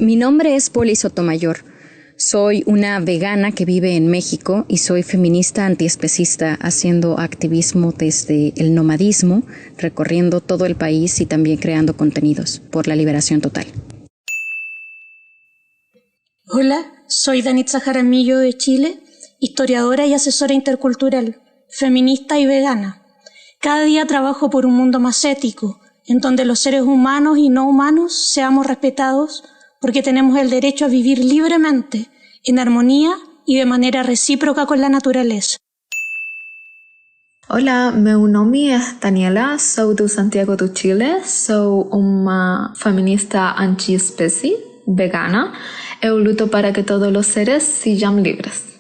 Mi nombre es Poli Sotomayor. Soy una vegana que vive en México y soy feminista antiespecista haciendo activismo desde el nomadismo, recorriendo todo el país y también creando contenidos por la liberación total. Hola, soy Danitza Jaramillo de Chile, historiadora y asesora intercultural, feminista y vegana. Cada día trabajo por un mundo más ético, en donde los seres humanos y no humanos seamos respetados porque tenemos el derecho a vivir libremente, en armonía y de manera recíproca con la naturaleza. Hola, meu nome é Daniela, sou do Santiago do Chile, sou uma feminista anti-espécie, vegana. Eu luto para que todos os seres sejam livres.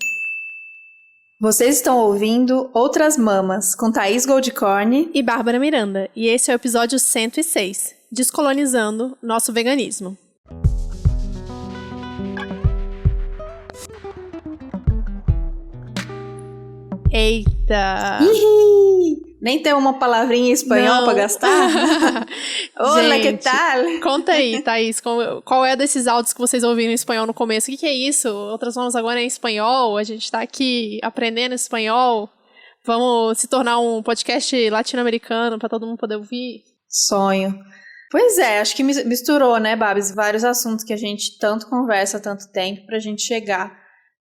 Vocês estão ouvindo Outras Mamas, com Thaís Goldcorn e Bárbara Miranda, e esse é o episódio 106, Descolonizando Nosso Veganismo. Eita! Nem tem uma palavrinha em espanhol pra gastar? Olá, que tal? Conta aí, Thaís, qual é desses áudios que vocês ouviram em espanhol no começo? O que é isso? Outras Mamas agora é em espanhol, a gente tá aqui aprendendo espanhol. Vamos se tornar um podcast latino-americano pra todo mundo poder ouvir? Sonho. Pois é, acho que misturou, né, Babs? Vários assuntos que a gente tanto conversa há tanto tempo pra gente chegar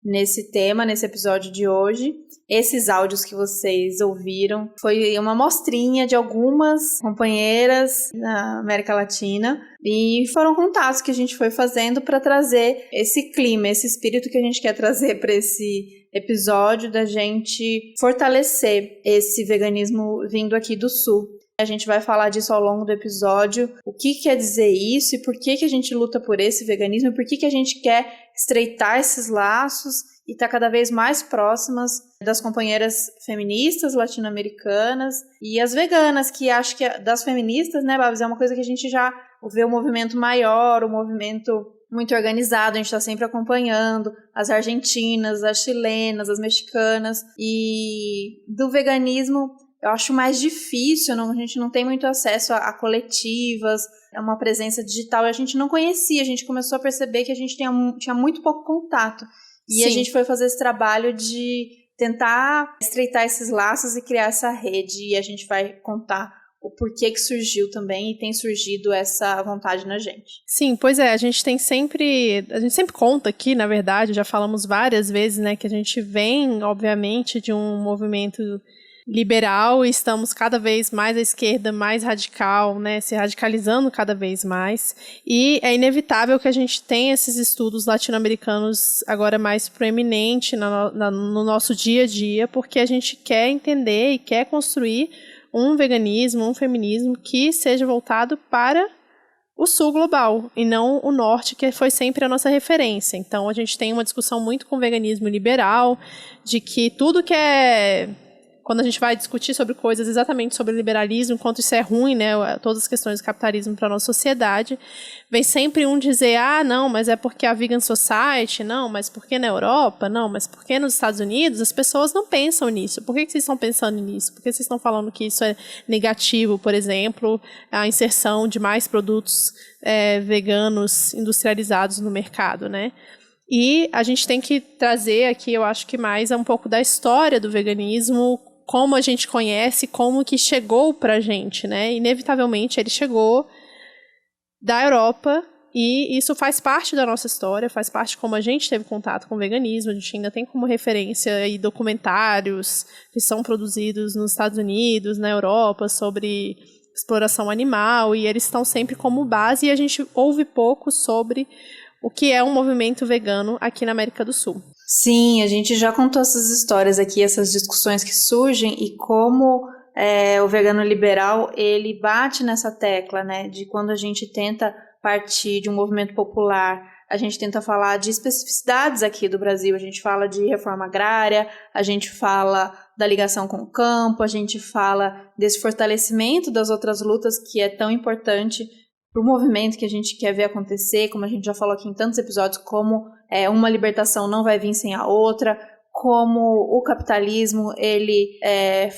nesse tema, nesse episódio de hoje. Esses áudios que vocês ouviram foi uma amostrinha de algumas companheiras na América Latina e foram contatos que a gente foi fazendo para trazer esse clima, esse espírito que a gente quer trazer para esse episódio, da gente fortalecer esse veganismo vindo aqui do Sul. A gente vai falar disso ao longo do episódio, o que quer dizer isso e por que a gente luta por esse veganismo e por que a gente quer estreitar esses laços e estar cada vez mais próximas das companheiras feministas latino-americanas e as veganas, que acho que das feministas, né, Babs, é uma coisa que a gente já vê um movimento maior, um movimento muito organizado, a gente está sempre acompanhando as argentinas, as chilenas, as mexicanas, e do veganismo eu acho mais difícil, a gente não tem muito acesso a coletivas, é uma presença digital, e a gente não conhecia, a gente começou a perceber que a gente tinha muito pouco contato. E Sim. A gente foi fazer esse trabalho de tentar estreitar esses laços e criar essa rede, e a gente vai contar o porquê que surgiu também, e tem surgido essa vontade na gente. Sim, pois é, a gente sempre conta aqui, na verdade, já falamos várias vezes, né, que a gente vem, obviamente, de um movimento liberal e estamos cada vez mais à esquerda, mais radical, né, se radicalizando cada vez mais, e é inevitável que a gente tenha esses estudos latino-americanos agora mais proeminentes no nosso dia a dia, porque a gente quer entender e quer construir um veganismo, um feminismo que seja voltado para o sul global e não o norte, que foi sempre a nossa referência. Então a gente tem uma discussão muito com o veganismo liberal, de que tudo que é... Quando a gente vai discutir sobre coisas exatamente sobre liberalismo, quanto isso é ruim, né, todas as questões do capitalismo para a nossa sociedade, vem sempre um dizer, não, mas é porque a Vegan Society, não, mas porque na Europa, não, mas porque nos Estados Unidos, as pessoas não pensam nisso. Por que vocês estão pensando nisso? Por que vocês estão falando que isso é negativo, por exemplo, a inserção de mais produtos veganos industrializados no mercado, né? E a gente tem que trazer aqui, eu acho que mais um pouco da história do veganismo, como a gente conhece, como que chegou pra gente, né? Inevitavelmente ele chegou da Europa e isso faz parte da nossa história, faz parte de como a gente teve contato com o veganismo. A gente ainda tem como referência aí documentários que são produzidos nos Estados Unidos, na Europa, sobre exploração animal, e eles estão sempre como base, e a gente ouve pouco sobre o que é um movimento vegano aqui na América do Sul. Sim, a gente já contou essas histórias aqui, essas discussões que surgem, e como o vegano liberal, ele bate nessa tecla, né, de quando a gente tenta partir de um movimento popular, a gente tenta falar de especificidades aqui do Brasil, a gente fala de reforma agrária, a gente fala da ligação com o campo, a gente fala desse fortalecimento das outras lutas que é tão importante para o movimento que a gente quer ver acontecer, como a gente já falou aqui em tantos episódios, como uma libertação não vai vir sem a outra, como o capitalismo ele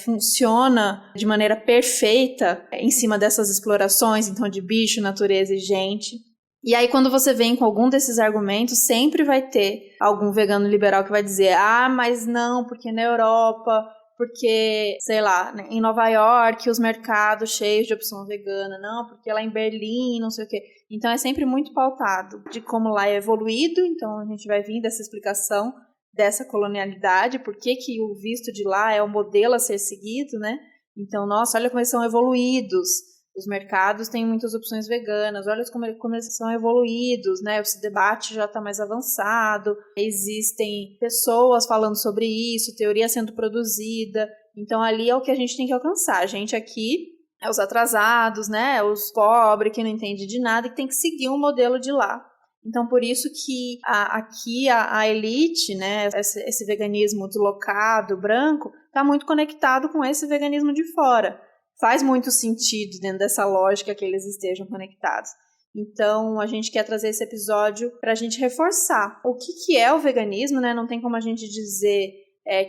funciona de maneira perfeita em cima dessas explorações, então de bicho, natureza e gente. E aí, quando você vem com algum desses argumentos, sempre vai ter algum vegano liberal que vai dizer, mas não, porque na Europa, porque, sei lá, em Nova York, os mercados cheios de opção vegana, não, porque lá em Berlim, não sei o quê. Então, é sempre muito pautado de como lá é evoluído, então a gente vai vir dessa explicação dessa colonialidade, por que o visto de lá é o modelo a ser seguido, né? Então, nossa, olha como eles são evoluídos. Os mercados têm muitas opções veganas, olha como eles são evoluídos, né? Esse debate já está mais avançado, existem pessoas falando sobre isso, teoria sendo produzida, então ali é o que a gente tem que alcançar. A gente aqui é os atrasados, né? Os pobres que não entendem de nada e que tem que seguir um modelo de lá. Então, por isso que aqui a elite, né, esse veganismo deslocado, branco, está muito conectado com esse veganismo de fora. Faz muito sentido dentro dessa lógica que eles estejam conectados. Então, a gente quer trazer esse episódio para a gente reforçar o que é o veganismo, né? Não tem como a gente dizer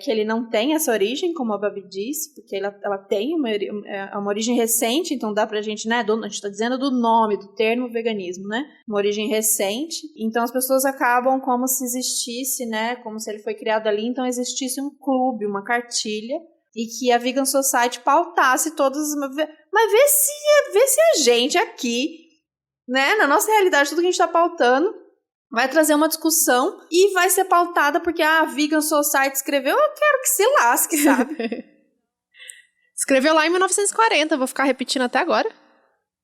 que ele não tem essa origem, como a Babi disse, porque ela tem uma origem recente, então dá pra gente, né? A gente está dizendo do nome, do termo veganismo, né? Uma origem recente. Então, as pessoas acabam como se existisse, né? Como se ele foi criado ali, então existisse um clube, uma cartilha, e que a Vegan Society pautasse todas... Mas vê se a gente aqui, né, na nossa realidade, tudo que a gente está pautando, vai trazer uma discussão e vai ser pautada porque a Vegan Society escreveu, eu quero que se lasque, sabe? Escreveu lá em 1940, vou ficar repetindo até agora.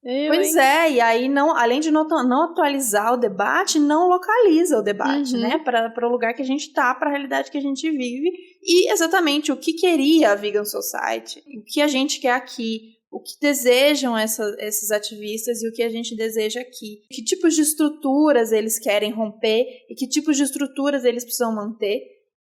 Pois é, e aí, além de não atualizar o debate, não localiza o debate, né? Para o lugar que a gente está, para a realidade que a gente vive. E exatamente o que queria a Vegan Society, o que a gente quer aqui, o que desejam esses ativistas e o que a gente deseja aqui. Que tipos de estruturas eles querem romper e que tipos de estruturas eles precisam manter.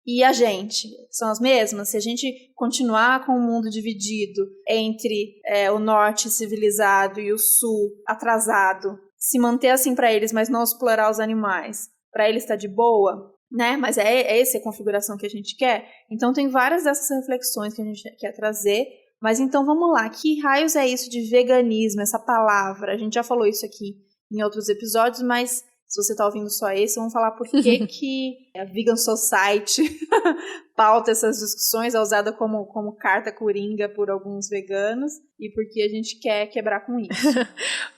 E a gente, são as mesmas? Se a gente continuar com o mundo dividido entre o norte civilizado e o sul atrasado, se manter assim para eles, mas não explorar os animais, para eles tá de boa, né? Mas é essa a configuração que a gente quer? Então tem várias dessas reflexões que a gente quer trazer, mas então vamos lá, que raios é isso de veganismo, essa palavra? A gente já falou isso aqui em outros episódios, mas... Se você está ouvindo só esse, vamos falar por que a Vegan Society pauta essas discussões, é usada como carta coringa por alguns veganos e porque a gente quer quebrar com isso.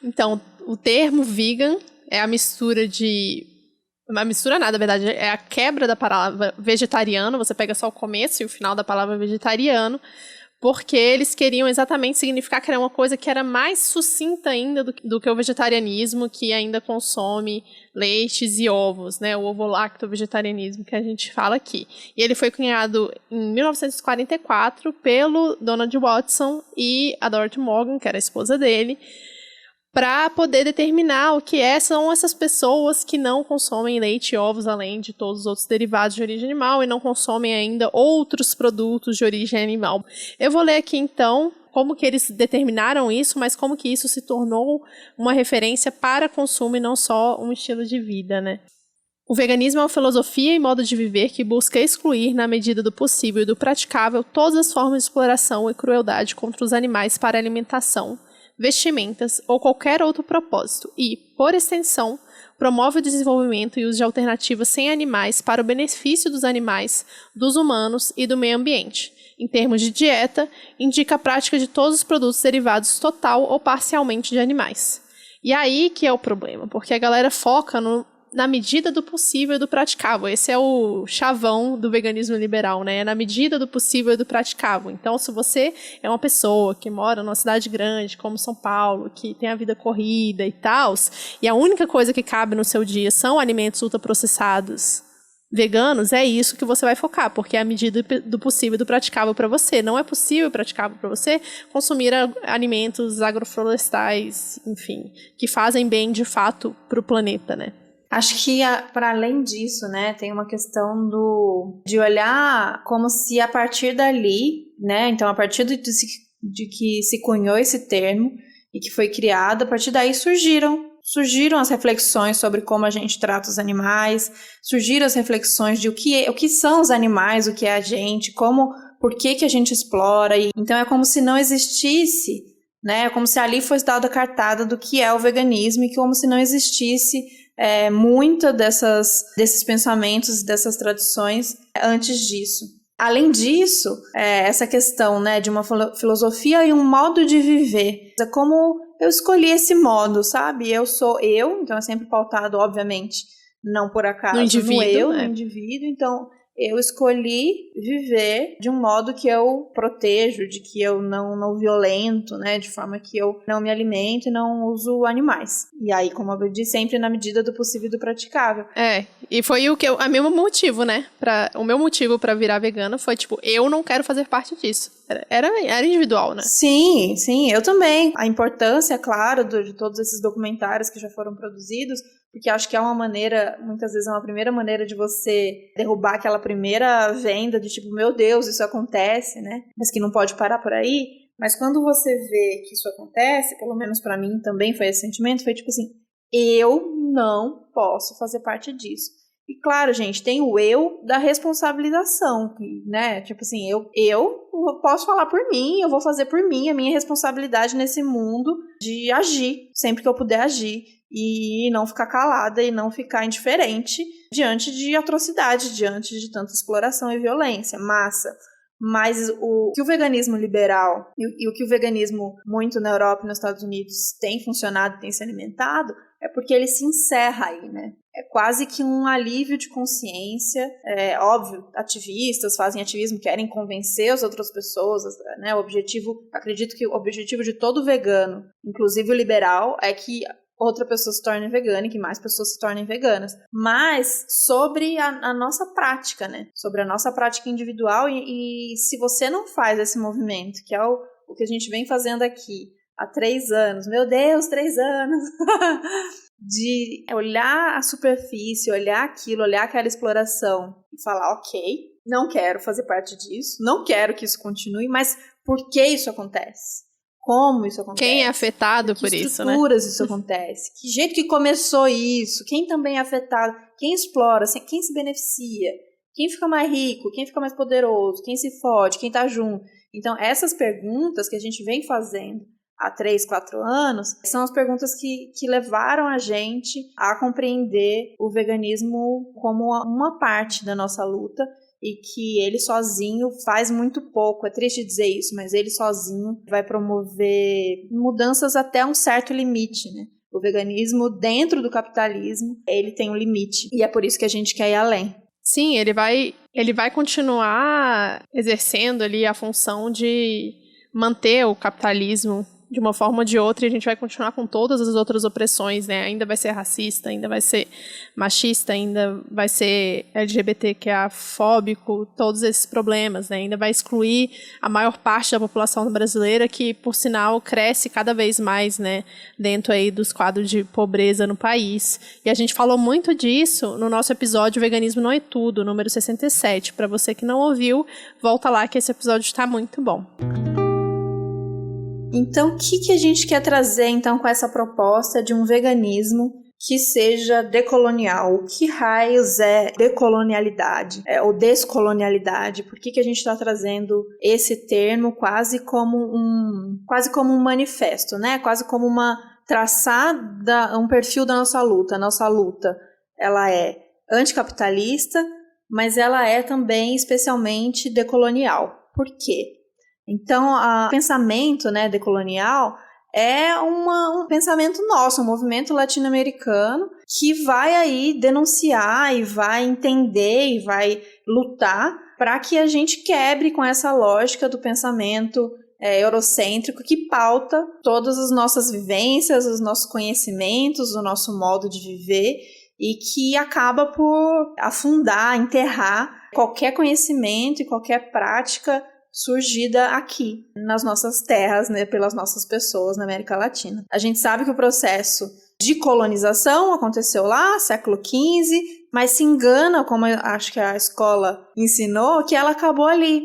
Então, o termo vegan é a mistura de... Uma mistura nada, na verdade, é a quebra da palavra vegetariano, você pega só o começo e o final da palavra vegetariano, porque eles queriam exatamente significar que era uma coisa que era mais sucinta ainda do que o vegetarianismo, que ainda consome leites e ovos, né? O ovo-lacto-vegetarianismo que a gente fala aqui. E ele foi cunhado em 1944 pelo Donald Watson e a Dorothy Morgan, que era a esposa dele, para poder determinar o que são essas pessoas que não consomem leite e ovos, além de todos os outros derivados de origem animal, e não consomem ainda outros produtos de origem animal. Eu vou ler aqui, então, como que eles determinaram isso, mas como que isso se tornou uma referência para consumo e não só um estilo de vida, né? O veganismo é uma filosofia e modo de viver que busca excluir, na medida do possível e do praticável, todas as formas de exploração e crueldade contra os animais para alimentação, vestimentas ou qualquer outro propósito e, por extensão, promove o desenvolvimento e uso de alternativas sem animais para o benefício dos animais, dos humanos e do meio ambiente. Em termos de dieta, indica a prática de todos os produtos derivados total ou parcialmente de animais. E aí que é o problema, porque a galera foca na medida do possível e do praticável. Esse é o chavão do veganismo liberal, né? Na medida do possível e do praticável. Então, se você é uma pessoa que mora numa cidade grande, como São Paulo, que tem a vida corrida e tal, e a única coisa que cabe no seu dia são alimentos ultraprocessados veganos, é isso que você vai focar, porque é a medida do possível e do praticável para você. Não é possível e praticável para você consumir alimentos agroflorestais, enfim, que fazem bem, de fato, para o planeta, né? Acho que, para além disso, né, tem uma questão de olhar como se a partir dali, né, então a partir de que se cunhou esse termo e que foi criado, a partir daí surgiram as reflexões sobre como a gente trata os animais, surgiram as reflexões de o que são os animais, o que é a gente, por que a gente explora. Então é como se não existisse, né? Como se ali fosse dada a cartada do que é o veganismo e como se não existisse muita desses pensamentos, dessas tradições antes disso. Além disso, essa questão, né, de uma filosofia e um modo de viver. É como eu escolhi esse modo, sabe? Eu sou eu, então é sempre pautado, obviamente, não por acaso, no indivíduo, no indivíduo. Então, eu escolhi viver de um modo que eu protejo, de que eu não violento, né? De forma que eu não me alimento e não uso animais. E aí, como eu disse, sempre na medida do possível e do praticável. E foi o meu motivo, né? O meu motivo pra virar vegana foi, tipo, eu não quero fazer parte disso. Era individual, né? Sim, eu também. A importância, claro, de todos esses documentários que já foram produzidos, porque acho que é uma maneira, muitas vezes é uma primeira maneira de você derrubar aquela primeira venda de tipo, meu Deus, isso acontece, né? Mas que não pode parar por aí. Mas quando você vê que isso acontece, pelo menos pra mim também foi esse sentimento, foi tipo assim, eu não posso fazer parte disso. E claro, gente, tem o eu da responsabilização, né? Tipo assim, eu posso falar por mim, eu vou fazer por mim, a minha responsabilidade nesse mundo de agir, sempre que eu puder agir. E não ficar calada e não ficar indiferente diante de atrocidade, diante de tanta exploração e violência, massa. Mas o que o veganismo liberal e o que o veganismo muito na Europa e nos Estados Unidos tem funcionado, tem se alimentado, é porque ele se encerra aí, né? É quase que um alívio de consciência. Óbvio, ativistas fazem ativismo, querem convencer as outras pessoas, né? Acredito que o objetivo de todo vegano, inclusive o liberal, é que outra pessoa se torne vegana e que mais pessoas se tornem veganas. Mas sobre a nossa prática, né? Sobre a nossa prática individual e se você não faz esse movimento, que é o que a gente vem fazendo aqui há 3 anos, meu Deus, 3 anos, de olhar a superfície, olhar aquilo, olhar aquela exploração e falar, ok, não quero fazer parte disso, não quero que isso continue, mas por que isso acontece? Como isso acontece? Quem é afetado por isso, né? Que estruturas isso acontece? Que jeito que começou isso? Quem também é afetado? Quem explora? Quem se beneficia? Quem fica mais rico? Quem fica mais poderoso? Quem se fode? Quem tá junto? Então, essas perguntas que a gente vem fazendo há 3, 4 anos, são as perguntas que levaram a gente a compreender o veganismo como uma parte da nossa luta e que ele sozinho faz muito pouco. É triste dizer isso, mas ele sozinho vai promover mudanças até um certo limite, né? O veganismo, dentro do capitalismo, ele tem um limite. E é por isso que a gente quer ir além. Sim, ele vai continuar exercendo ali a função de manter o capitalismo de uma forma ou de outra, e a gente vai continuar com todas as outras opressões, né? Ainda vai ser racista, ainda vai ser machista, ainda vai ser LGBTQIA-fóbico, todos esses problemas, né? Ainda vai excluir a maior parte da população brasileira, que, por sinal, cresce cada vez mais, né? Dentro aí dos quadros de pobreza no país. E a gente falou muito disso no nosso episódio Veganismo Não é Tudo, número 67. Para você que não ouviu, volta lá que esse episódio está muito bom. Então, o que a gente quer trazer, então, com essa proposta de um veganismo que seja decolonial? O que raios é decolonialidade? Ou descolonialidade? Por que a gente está trazendo esse termo quase como um manifesto, né? Quase como traçar um perfil da nossa luta. A nossa luta, ela é anticapitalista, mas ela é também especialmente decolonial. Por quê? Então, o pensamento, né, decolonial é um pensamento nosso, um movimento latino-americano que vai aí denunciar e vai entender e vai lutar para que a gente quebre com essa lógica do pensamento eurocêntrico que pauta todas as nossas vivências, os nossos conhecimentos, o nosso modo de viver e que acaba por afundar, enterrar qualquer conhecimento e qualquer prática surgida aqui, nas nossas terras, né, pelas nossas pessoas na América Latina. A gente sabe que o processo de colonização aconteceu lá, século XV, mas se engana, como eu acho que a escola ensinou, que ela acabou ali,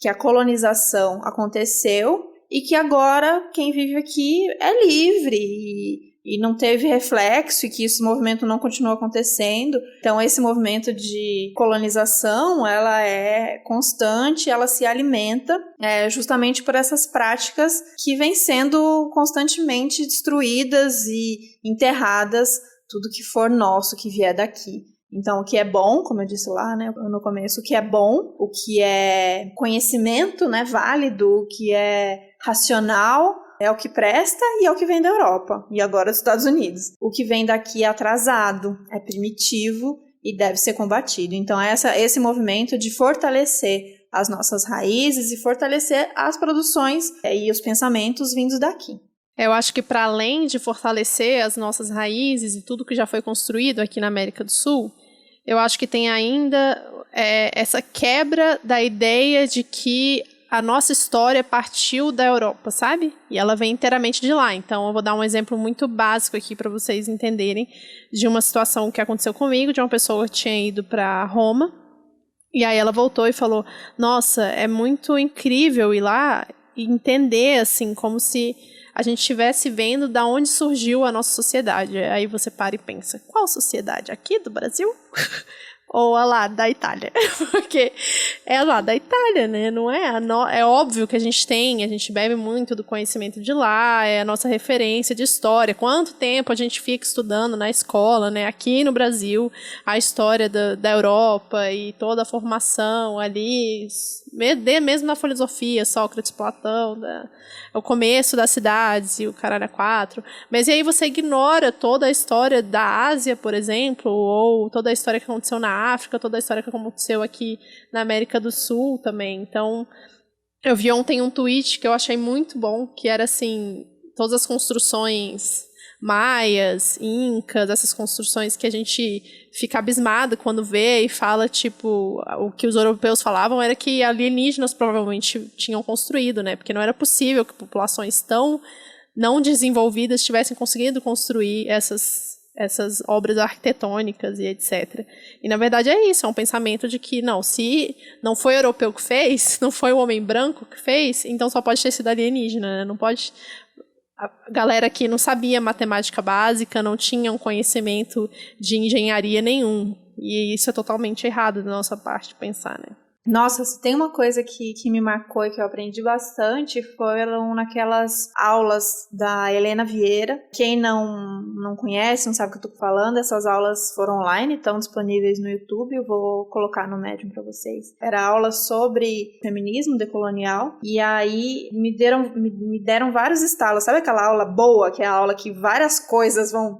que a colonização aconteceu e que agora quem vive aqui é livre e não teve reflexo, e que esse movimento não continuou acontecendo. Então esse movimento de colonização, ela é constante, ela se alimenta justamente por essas práticas que vêm sendo constantemente destruídas e enterradas, tudo que for nosso, que vier daqui. Então, o que é bom, como eu disse lá, né, no começo, o que é bom, o que é conhecimento, né, válido, o que é racional, é o que presta e é o que vem da Europa, e agora dos Estados Unidos. O que vem daqui é atrasado, é primitivo e deve ser combatido. Então, esse movimento de fortalecer as nossas raízes e fortalecer as produções e os pensamentos vindos daqui. Eu acho que para além de fortalecer as nossas raízes e tudo que já foi construído aqui na América do Sul, eu acho que tem ainda essa quebra da ideia de que a nossa história partiu da Europa, sabe? E ela vem inteiramente de lá. Então, eu vou dar um exemplo muito básico aqui para vocês entenderem de uma situação que aconteceu comigo, de uma pessoa que tinha ido para Roma, e aí ela voltou e falou, nossa, é muito incrível ir lá e entender, assim, como se a gente estivesse vendo da onde surgiu a nossa sociedade. Aí você para e pensa, qual sociedade? Aqui do Brasil? Ou a lá da Itália? Porque é lá da Itália, né? Não é? É óbvio que a gente bebe muito do conhecimento de lá, é a nossa referência de história. Quanto tempo a gente fica estudando na escola, né? Aqui no Brasil, a história da Europa e toda a formação ali, mesmo na filosofia, Sócrates, Platão, o começo das cidades e o caralho a quatro. Mas e aí você ignora toda a história da Ásia, por exemplo, ou toda a história que aconteceu na África, toda a história que aconteceu aqui na América do Sul também. Então, eu vi ontem um tweet que eu achei muito bom, que era assim, todas as construções maias, incas, essas construções que a gente fica abismado quando vê e fala, tipo, o que os europeus falavam era que alienígenas provavelmente tinham construído, né? Porque não era possível que populações tão não desenvolvidas tivessem conseguido construir essas obras arquitetônicas e etc. E, na verdade, é isso, é um pensamento de que, não, se não foi o europeu que fez, não foi o homem branco que fez, então só pode ter sido alienígena, né? Não pode... A galera aqui não sabia matemática básica, não tinha um conhecimento de engenharia nenhum. E isso é totalmente errado da nossa parte pensar, né? Nossa, se tem uma coisa que me marcou e que eu aprendi bastante foram naquelas aulas da Helena Vieira. Quem não conhece, não sabe o que eu tô falando, essas aulas foram online, estão disponíveis no YouTube, eu vou colocar no Medium para vocês. Era aula sobre feminismo decolonial, e aí me deram vários estalos. Sabe aquela aula boa, que é a aula que várias coisas vão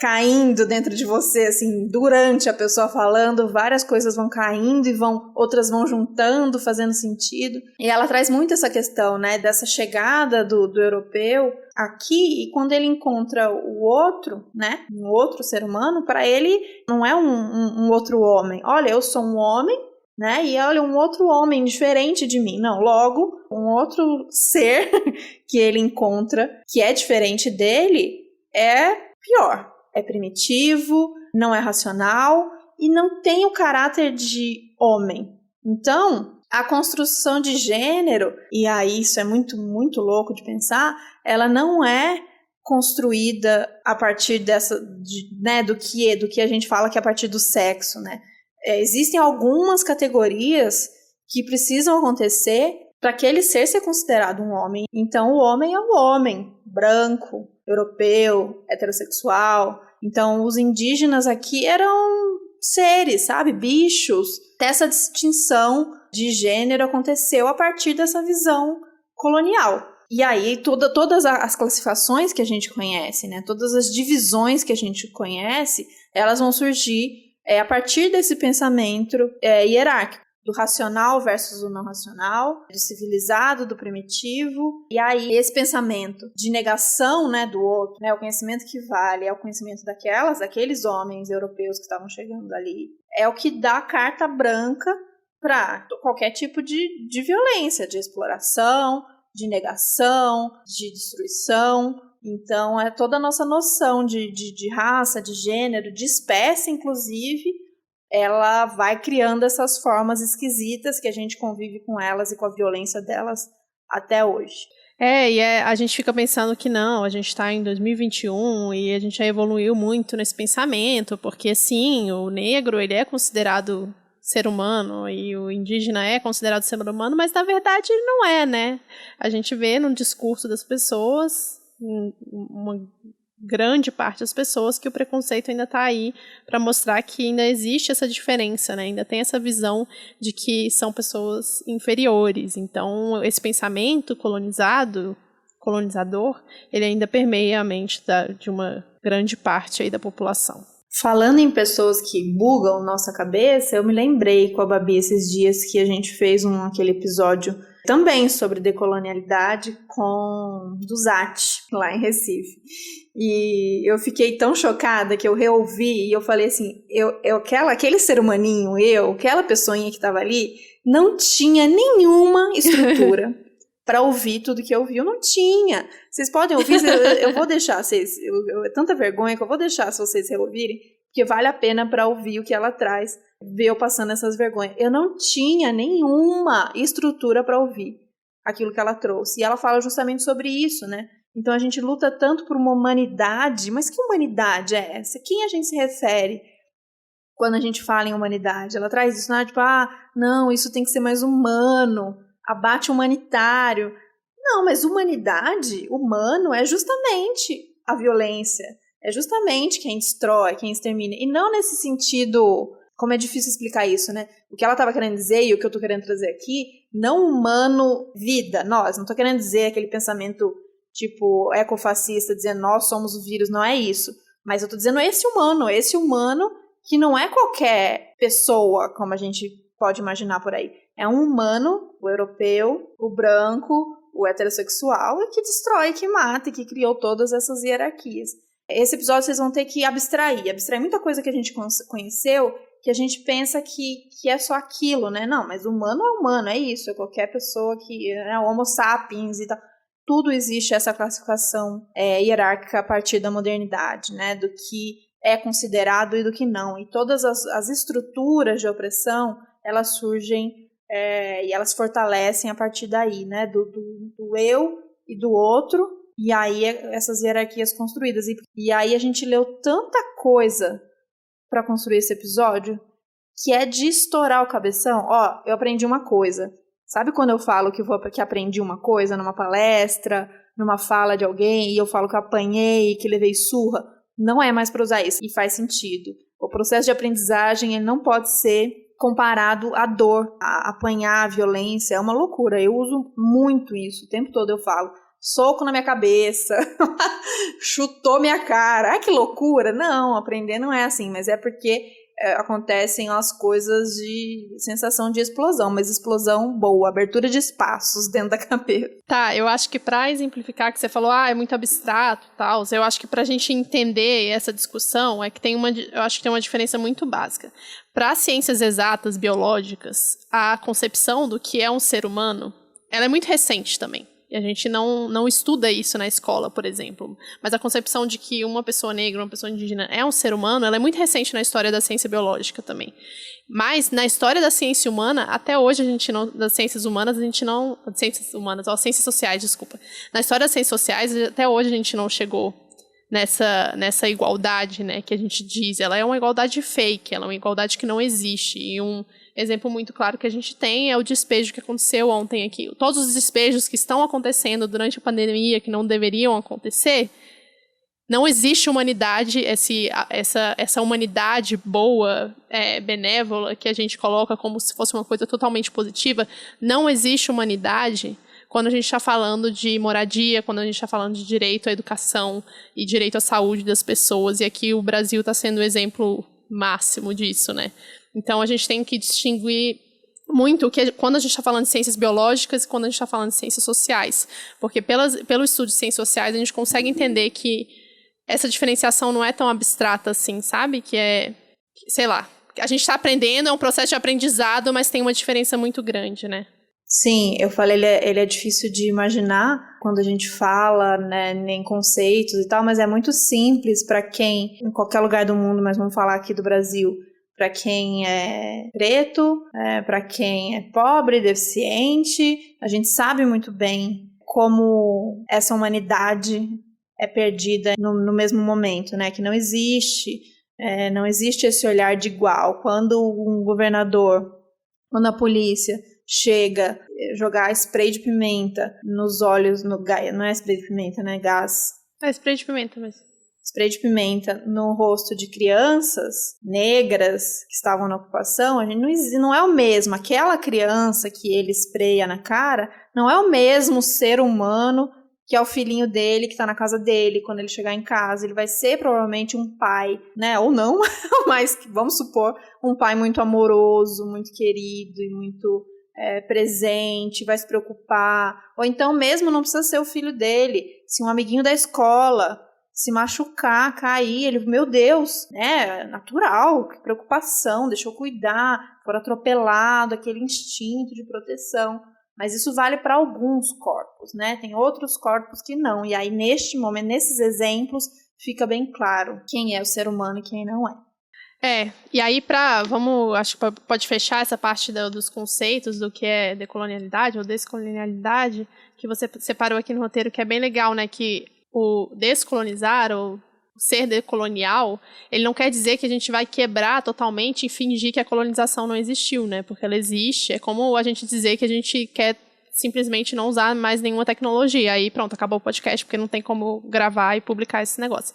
caindo dentro de você, assim, durante a pessoa falando, várias coisas vão caindo e outras vão juntando, fazendo sentido. E ela traz muito essa questão, né, dessa chegada do europeu aqui, e quando ele encontra o outro, né, um outro ser humano, para ele não é um outro homem. Olha, eu sou um homem, né, e olha, um outro homem diferente de mim. Não, logo, um outro ser que ele encontra, que é diferente dele, é pior. É primitivo, não é racional e não tem o caráter de homem. Então, a construção de gênero, e aí isso é muito, muito louco de pensar, ela não é construída a partir do que a gente fala que é a partir do sexo, né? Existem algumas categorias que precisam acontecer para aquele ser considerado um homem. Então, o homem é o homem, branco, europeu, heterossexual. Então, os indígenas aqui eram seres, sabe? Bichos. Essa distinção de gênero aconteceu a partir dessa visão colonial. E aí, todas as classificações que a gente conhece, né? Todas as divisões que a gente conhece, elas vão surgir a partir desse pensamento hierárquico. Do racional versus o não racional, do civilizado, do primitivo. E aí, esse pensamento de negação, né, do outro, né, o conhecimento que vale é o conhecimento daqueles homens europeus que estavam chegando ali, é o que dá carta branca para qualquer tipo de violência, de exploração, de negação, de destruição. Então, é toda a nossa noção de raça, de gênero, de espécie, inclusive, ela vai criando essas formas esquisitas que a gente convive com elas e com a violência delas até hoje. A gente fica pensando que não, a gente está em 2021 e a gente já evoluiu muito nesse pensamento, porque sim, o negro ele é considerado ser humano e o indígena é considerado ser humano, mas na verdade ele não é, né? A gente vê no discurso das pessoas, uma grande parte das pessoas, que o preconceito ainda está aí para mostrar que ainda existe essa diferença, né? Ainda tem essa visão de que são pessoas inferiores. Então, esse pensamento colonizador, ele ainda permeia a mente de uma grande parte aí da população. Falando em pessoas que bugam nossa cabeça, eu me lembrei com a Babi esses dias que a gente fez aquele episódio também sobre decolonialidade do Zat, lá em Recife. E eu fiquei tão chocada que eu reouvi e eu falei assim, aquele ser humaninho, aquela pessoinha que estava ali, não tinha nenhuma estrutura para ouvir tudo que eu ouvi. Eu não tinha. Vocês podem ouvir, eu vou deixar vocês, é tanta vergonha que eu vou deixar se vocês reouvirem, porque vale a pena para ouvir o que ela traz, ver eu passando essas vergonhas. Eu não tinha nenhuma estrutura para ouvir aquilo que ela trouxe. E ela fala justamente sobre isso, né? Então a gente luta tanto por uma humanidade, mas que humanidade é essa? Quem a gente se refere quando a gente fala em humanidade? Ela traz isso, né? Tipo, não, isso tem que ser mais humano, abate humanitário. Não, mas humanidade, humano, é justamente a violência, é justamente quem destrói, quem extermina. E não nesse sentido, como é difícil explicar isso, né? O que ela estava querendo dizer e o que eu estou querendo trazer aqui, não humano, vida, nós. Não estou querendo dizer aquele pensamento tipo ecofascista, dizendo nós somos o vírus, não é isso. Mas eu estou dizendo esse humano que não é qualquer pessoa, como a gente pode imaginar por aí. É um humano, o europeu, o branco, o heterossexual, que destrói, que mata e que criou todas essas hierarquias. Esse episódio vocês vão ter que abstrair muita coisa que a gente conheceu, que a gente pensa que é só aquilo, né? Não, mas humano é humano, é isso, é qualquer pessoa que é homo sapiens e tal. Tudo existe essa classificação hierárquica a partir da modernidade, né? Do que é considerado e do que não. E todas as estruturas de opressão, elas surgem e elas fortalecem a partir daí, né? Do eu e do outro, e aí essas hierarquias construídas. E aí a gente leu tanta coisa para construir esse episódio, que é de estourar o cabeção. Eu aprendi uma coisa. Sabe quando eu falo que aprendi uma coisa numa palestra, numa fala de alguém, e eu falo que eu apanhei, que levei surra? Não é mais para usar isso, e faz sentido. O processo de aprendizagem ele não pode ser comparado à dor, a apanhar, a violência. É uma loucura. Eu uso muito isso, o tempo todo eu falo. Soco na minha cabeça, chutou minha cara. Que loucura! Não, aprender não é assim, mas é porque acontecem as coisas de sensação de explosão, mas explosão boa, abertura de espaços dentro da cabeça. Tá, eu acho que pra exemplificar que você falou, é muito abstrato e tal, eu acho que pra gente entender essa discussão, eu acho que tem uma diferença muito básica. Para ciências exatas, biológicas, a concepção do que é um ser humano, ela é muito recente também. E a gente não estuda isso na escola, por exemplo. Mas a concepção de que uma pessoa negra, uma pessoa indígena é um ser humano, ela é muito recente na história da ciência biológica também. Mas na história da ciência humana, até hoje das ciências sociais, desculpa. Na história das ciências sociais, até hoje a gente não chegou nessa igualdade, né, que a gente diz. Ela é uma igualdade fake, ela é uma igualdade que não existe. E um exemplo muito claro que a gente tem é o despejo que aconteceu ontem aqui. Todos os despejos que estão acontecendo durante a pandemia, que não deveriam acontecer, não existe humanidade, essa humanidade boa, benévola, que a gente coloca como se fosse uma coisa totalmente positiva. Não existe humanidade quando a gente está falando de moradia, quando a gente está falando de direito à educação e direito à saúde das pessoas. E aqui o Brasil está sendo o exemplo máximo disso, né? Então, a gente tem que distinguir muito quando a gente está falando de ciências biológicas e quando a gente está falando de ciências sociais. Porque pelo estudo de ciências sociais, a gente consegue entender que essa diferenciação não é tão abstrata assim, sabe? Sei lá, a gente está aprendendo, é um processo de aprendizado, mas tem uma diferença muito grande, né? Sim, eu falei, ele é difícil de imaginar quando a gente fala, né, em conceitos e tal, mas é muito simples para quem, em qualquer lugar do mundo, mas vamos falar aqui do Brasil, para quem é preto, para quem é pobre, deficiente, a gente sabe muito bem como essa humanidade é perdida no mesmo momento, né? Que não existe esse olhar de igual. Quando um governador, quando a polícia chega jogar spray de pimenta nos olhos, não é spray de pimenta, né? Gás. É spray de pimenta mesmo. Spray de pimenta no rosto de crianças negras que estavam na ocupação, a gente não é o mesmo. Aquela criança que ele espreia na cara não é o mesmo ser humano que é o filhinho dele, que está na casa dele. Quando ele chegar em casa, ele vai ser provavelmente um pai, né? Ou não, mas vamos supor, um pai muito amoroso, muito querido e muito presente, vai se preocupar. Ou então mesmo não precisa ser o filho dele. Se um amiguinho da escola se machucar, cair, ele, meu Deus, né, natural, que preocupação, deixa eu cuidar, for atropelado, aquele instinto de proteção. Mas isso vale para alguns corpos, né? Tem outros corpos que não. E aí, neste momento, nesses exemplos, fica bem claro quem é o ser humano e quem não é. E aí acho que pode fechar essa parte dos conceitos do que é decolonialidade ou descolonialidade, que você separou aqui no roteiro, que é bem legal, né, que o descolonizar ou ser decolonial, ele não quer dizer que a gente vai quebrar totalmente e fingir que a colonização não existiu, né, porque ela existe, é como a gente dizer que a gente quer simplesmente não usar mais nenhuma tecnologia. Aí pronto, acabou o podcast, porque não tem como gravar e publicar esse negócio.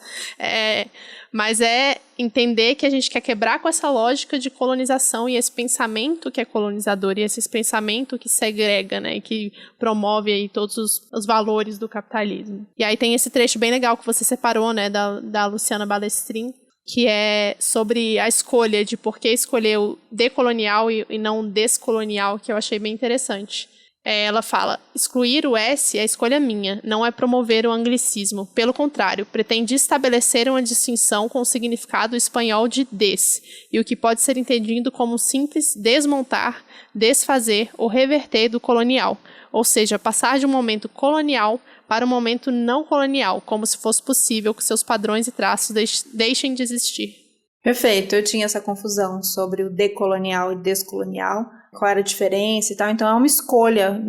Mas é entender que a gente quer quebrar com essa lógica de colonização e esse pensamento que é colonizador e esse pensamento que segrega, né, e que promove aí todos os valores do capitalismo. E aí tem esse trecho bem legal que você separou, né, da Luciana Balestrin, que é sobre a escolha de por que escolher o decolonial e não descolonial, que eu achei bem interessante. Ela fala, excluir o S é escolha minha, não é promover o anglicismo. Pelo contrário, pretende estabelecer uma distinção com o significado espanhol de des, e o que pode ser entendido como simples desmontar, desfazer ou reverter do colonial, ou seja, passar de um momento colonial para um momento não colonial, como se fosse possível que seus padrões e traços deixem de existir. Perfeito, eu tinha essa confusão sobre o decolonial e descolonial, qual era a diferença e tal, então é uma escolha,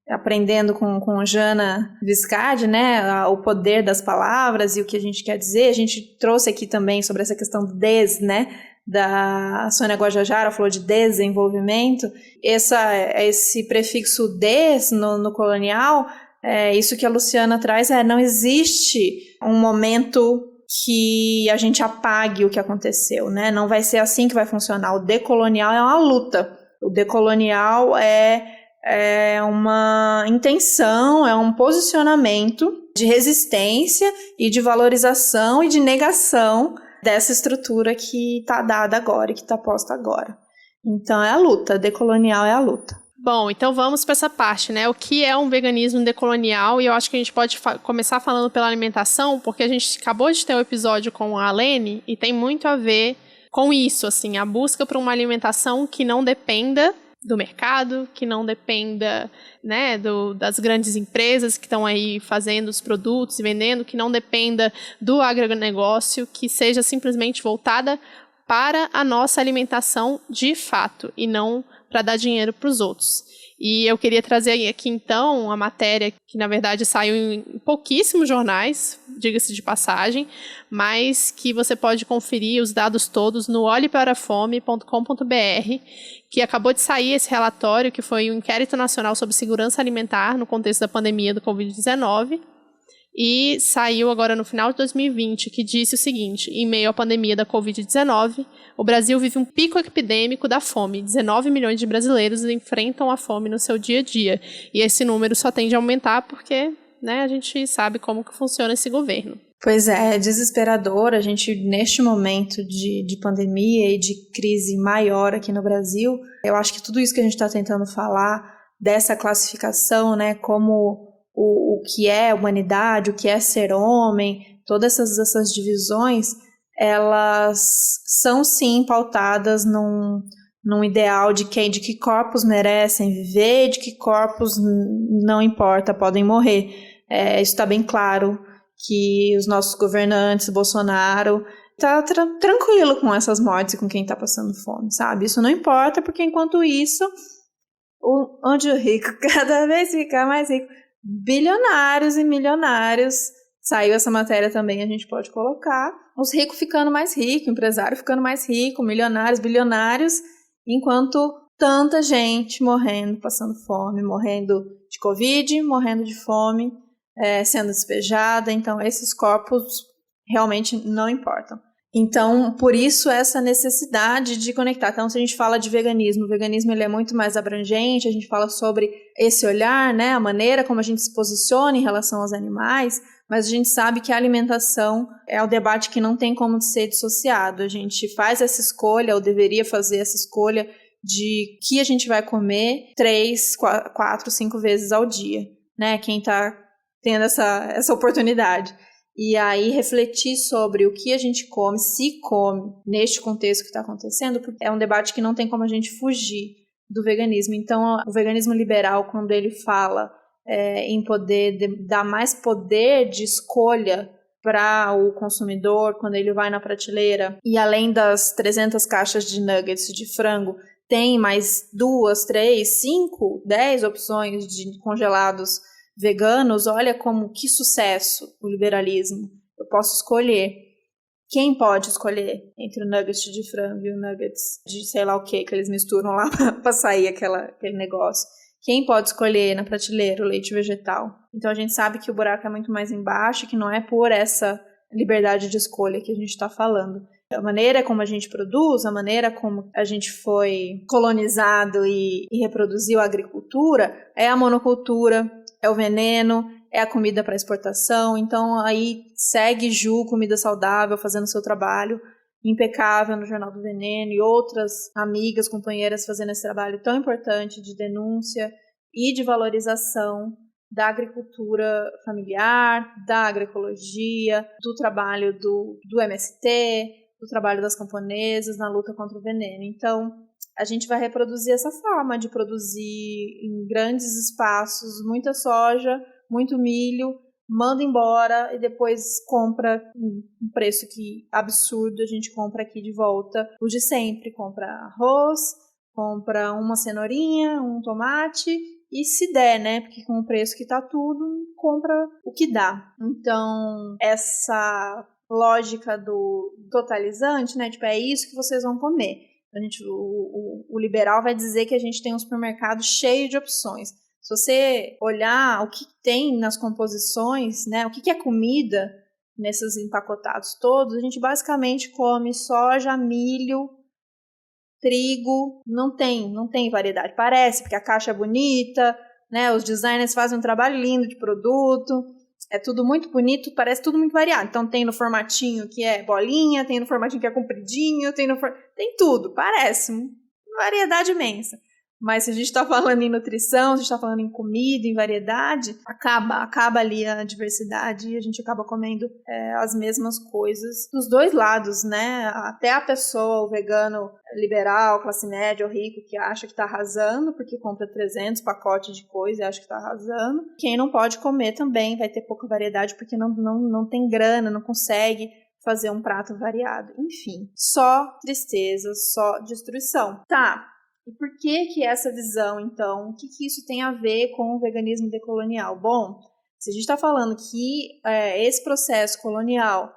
aprendendo com Jana Viscardi, né, o poder das palavras e o que a gente quer dizer. A gente trouxe aqui também sobre essa questão do des, né, da Sônia Guajajara falou de desenvolvimento, esse prefixo des no colonial, isso que a Luciana traz, não existe um momento que a gente apague o que aconteceu, né? Não vai ser assim que vai funcionar. O decolonial é uma luta. O decolonial é uma intenção, é um posicionamento de resistência e de valorização e de negação dessa estrutura que está dada agora e que está posta agora. Então é a luta, decolonial é a luta. Bom, então vamos para essa parte, né? O que é um veganismo decolonial? E eu acho que a gente pode começar falando pela alimentação, porque a gente acabou de ter um episódio com a Lene e tem muito a ver com isso, assim, a busca por uma alimentação que não dependa do mercado, que não dependa, né, das grandes empresas que estão aí fazendo os produtos e vendendo, que não dependa do agronegócio, que seja simplesmente voltada para a nossa alimentação de fato e não para dar dinheiro para os outros. E eu queria trazer aqui, então, uma matéria que, na verdade, saiu em pouquíssimos jornais, diga-se de passagem, mas que você pode conferir os dados todos no olheparafome.com.br, que acabou de sair esse relatório, que foi um inquérito nacional sobre segurança alimentar no contexto da pandemia do Covid-19, e saiu agora no final de 2020, que disse o seguinte: em meio à pandemia da Covid-19, o Brasil vive um pico epidêmico da fome. 19 milhões de brasileiros enfrentam a fome no seu dia a dia. E esse número só tende a aumentar porque, né, a gente sabe como que funciona esse governo. Pois é desesperador. A gente, neste momento de pandemia e de crise maior aqui no Brasil, eu acho que tudo isso que a gente está tentando falar, dessa classificação, né, como o que é humanidade, o que é ser homem, todas essas divisões, elas são sim pautadas num ideal de que corpos merecem viver, de que corpos não importa, podem morrer. Isso está bem claro, que os nossos governantes, Bolsonaro, está tranquilo com essas mortes e com quem está passando fome, sabe? Isso não importa, porque enquanto isso, onde o rico cada vez fica mais rico, bilionários e milionários. Saiu essa matéria também, a gente pode colocar. Os ricos ficando mais ricos, empresário ficando mais rico, milionários, bilionários, enquanto tanta gente morrendo, passando fome, morrendo de Covid, morrendo de fome, sendo despejada. Então, esses corpos realmente não importam. Então, por isso, essa necessidade de conectar. Então, se a gente fala de veganismo, o veganismo ele é muito mais abrangente, a gente fala sobre esse olhar, né, a maneira como a gente se posiciona em relação aos animais, mas a gente sabe que a alimentação é o debate que não tem como ser dissociado. A gente faz essa escolha, ou deveria fazer essa escolha, de que a gente vai comer 3, 4, 5 vezes ao dia, né? Quem está tendo essa oportunidade. E aí refletir sobre o que a gente come, se come, neste contexto que está acontecendo, porque é um debate que não tem como a gente fugir do veganismo. Então, o veganismo liberal, quando ele fala em poder dar mais poder de escolha para o consumidor, quando ele vai na prateleira, e além das 300 caixas de nuggets de frango, tem mais 2, 3, 5, 10 opções de congelados veganos, olha que sucesso o liberalismo. Eu posso escolher. Quem pode escolher entre o nuggets de frango e o nuggets de sei lá o que eles misturam lá para sair aquele negócio? Quem pode escolher na prateleira o leite vegetal? Então a gente sabe que o buraco é muito mais embaixo, que não é por essa liberdade de escolha que a gente está falando. A maneira como a gente produz, a maneira como a gente foi colonizado e reproduziu a agricultura, é a monocultura, é o veneno, é a comida para exportação. Então aí segue Ju, Comida Saudável, fazendo seu trabalho impecável no Jornal do Veneno, e outras amigas, companheiras fazendo esse trabalho tão importante de denúncia e de valorização da agricultura familiar, da agroecologia, do trabalho do MST, do trabalho das camponesas na luta contra o veneno. Então, a gente vai reproduzir essa forma de produzir em grandes espaços muita soja, muito milho, manda embora e depois compra um preço que absurdo, a gente compra aqui de volta o de sempre, compra arroz, compra uma cenourinha, um tomate e se der, né, porque com o preço que tá tudo, compra o que dá. Então, essa lógica do totalizante, né, tipo, é isso que vocês vão comer. O liberal vai dizer que a gente tem um supermercado cheio de opções. Se você olhar o que tem nas composições, né, o que é comida nesses empacotados todos, a gente basicamente come soja, milho, trigo, não tem variedade. Parece, porque a caixa é bonita, né, os designers fazem um trabalho lindo de produto, é tudo muito bonito, parece tudo muito variado. Então tem no formatinho que é bolinha, tem no formatinho que é compridinho, tem tudo, parece uma variedade imensa. Mas se a gente está falando em nutrição, se a gente está falando em comida, em variedade, acaba ali a diversidade e a gente acaba comendo as mesmas coisas dos dois lados, né? Até a pessoa, o vegano liberal, classe média ou rico, que acha que está arrasando, porque compra 300 pacotes de coisa e acha que está arrasando. Quem não pode comer também vai ter pouca variedade, porque não tem grana, não consegue fazer um prato variado. Enfim, só tristeza, só destruição. Tá. E por que essa visão, então, o que isso tem a ver com o veganismo decolonial? Bom, se a gente está falando que esse processo colonial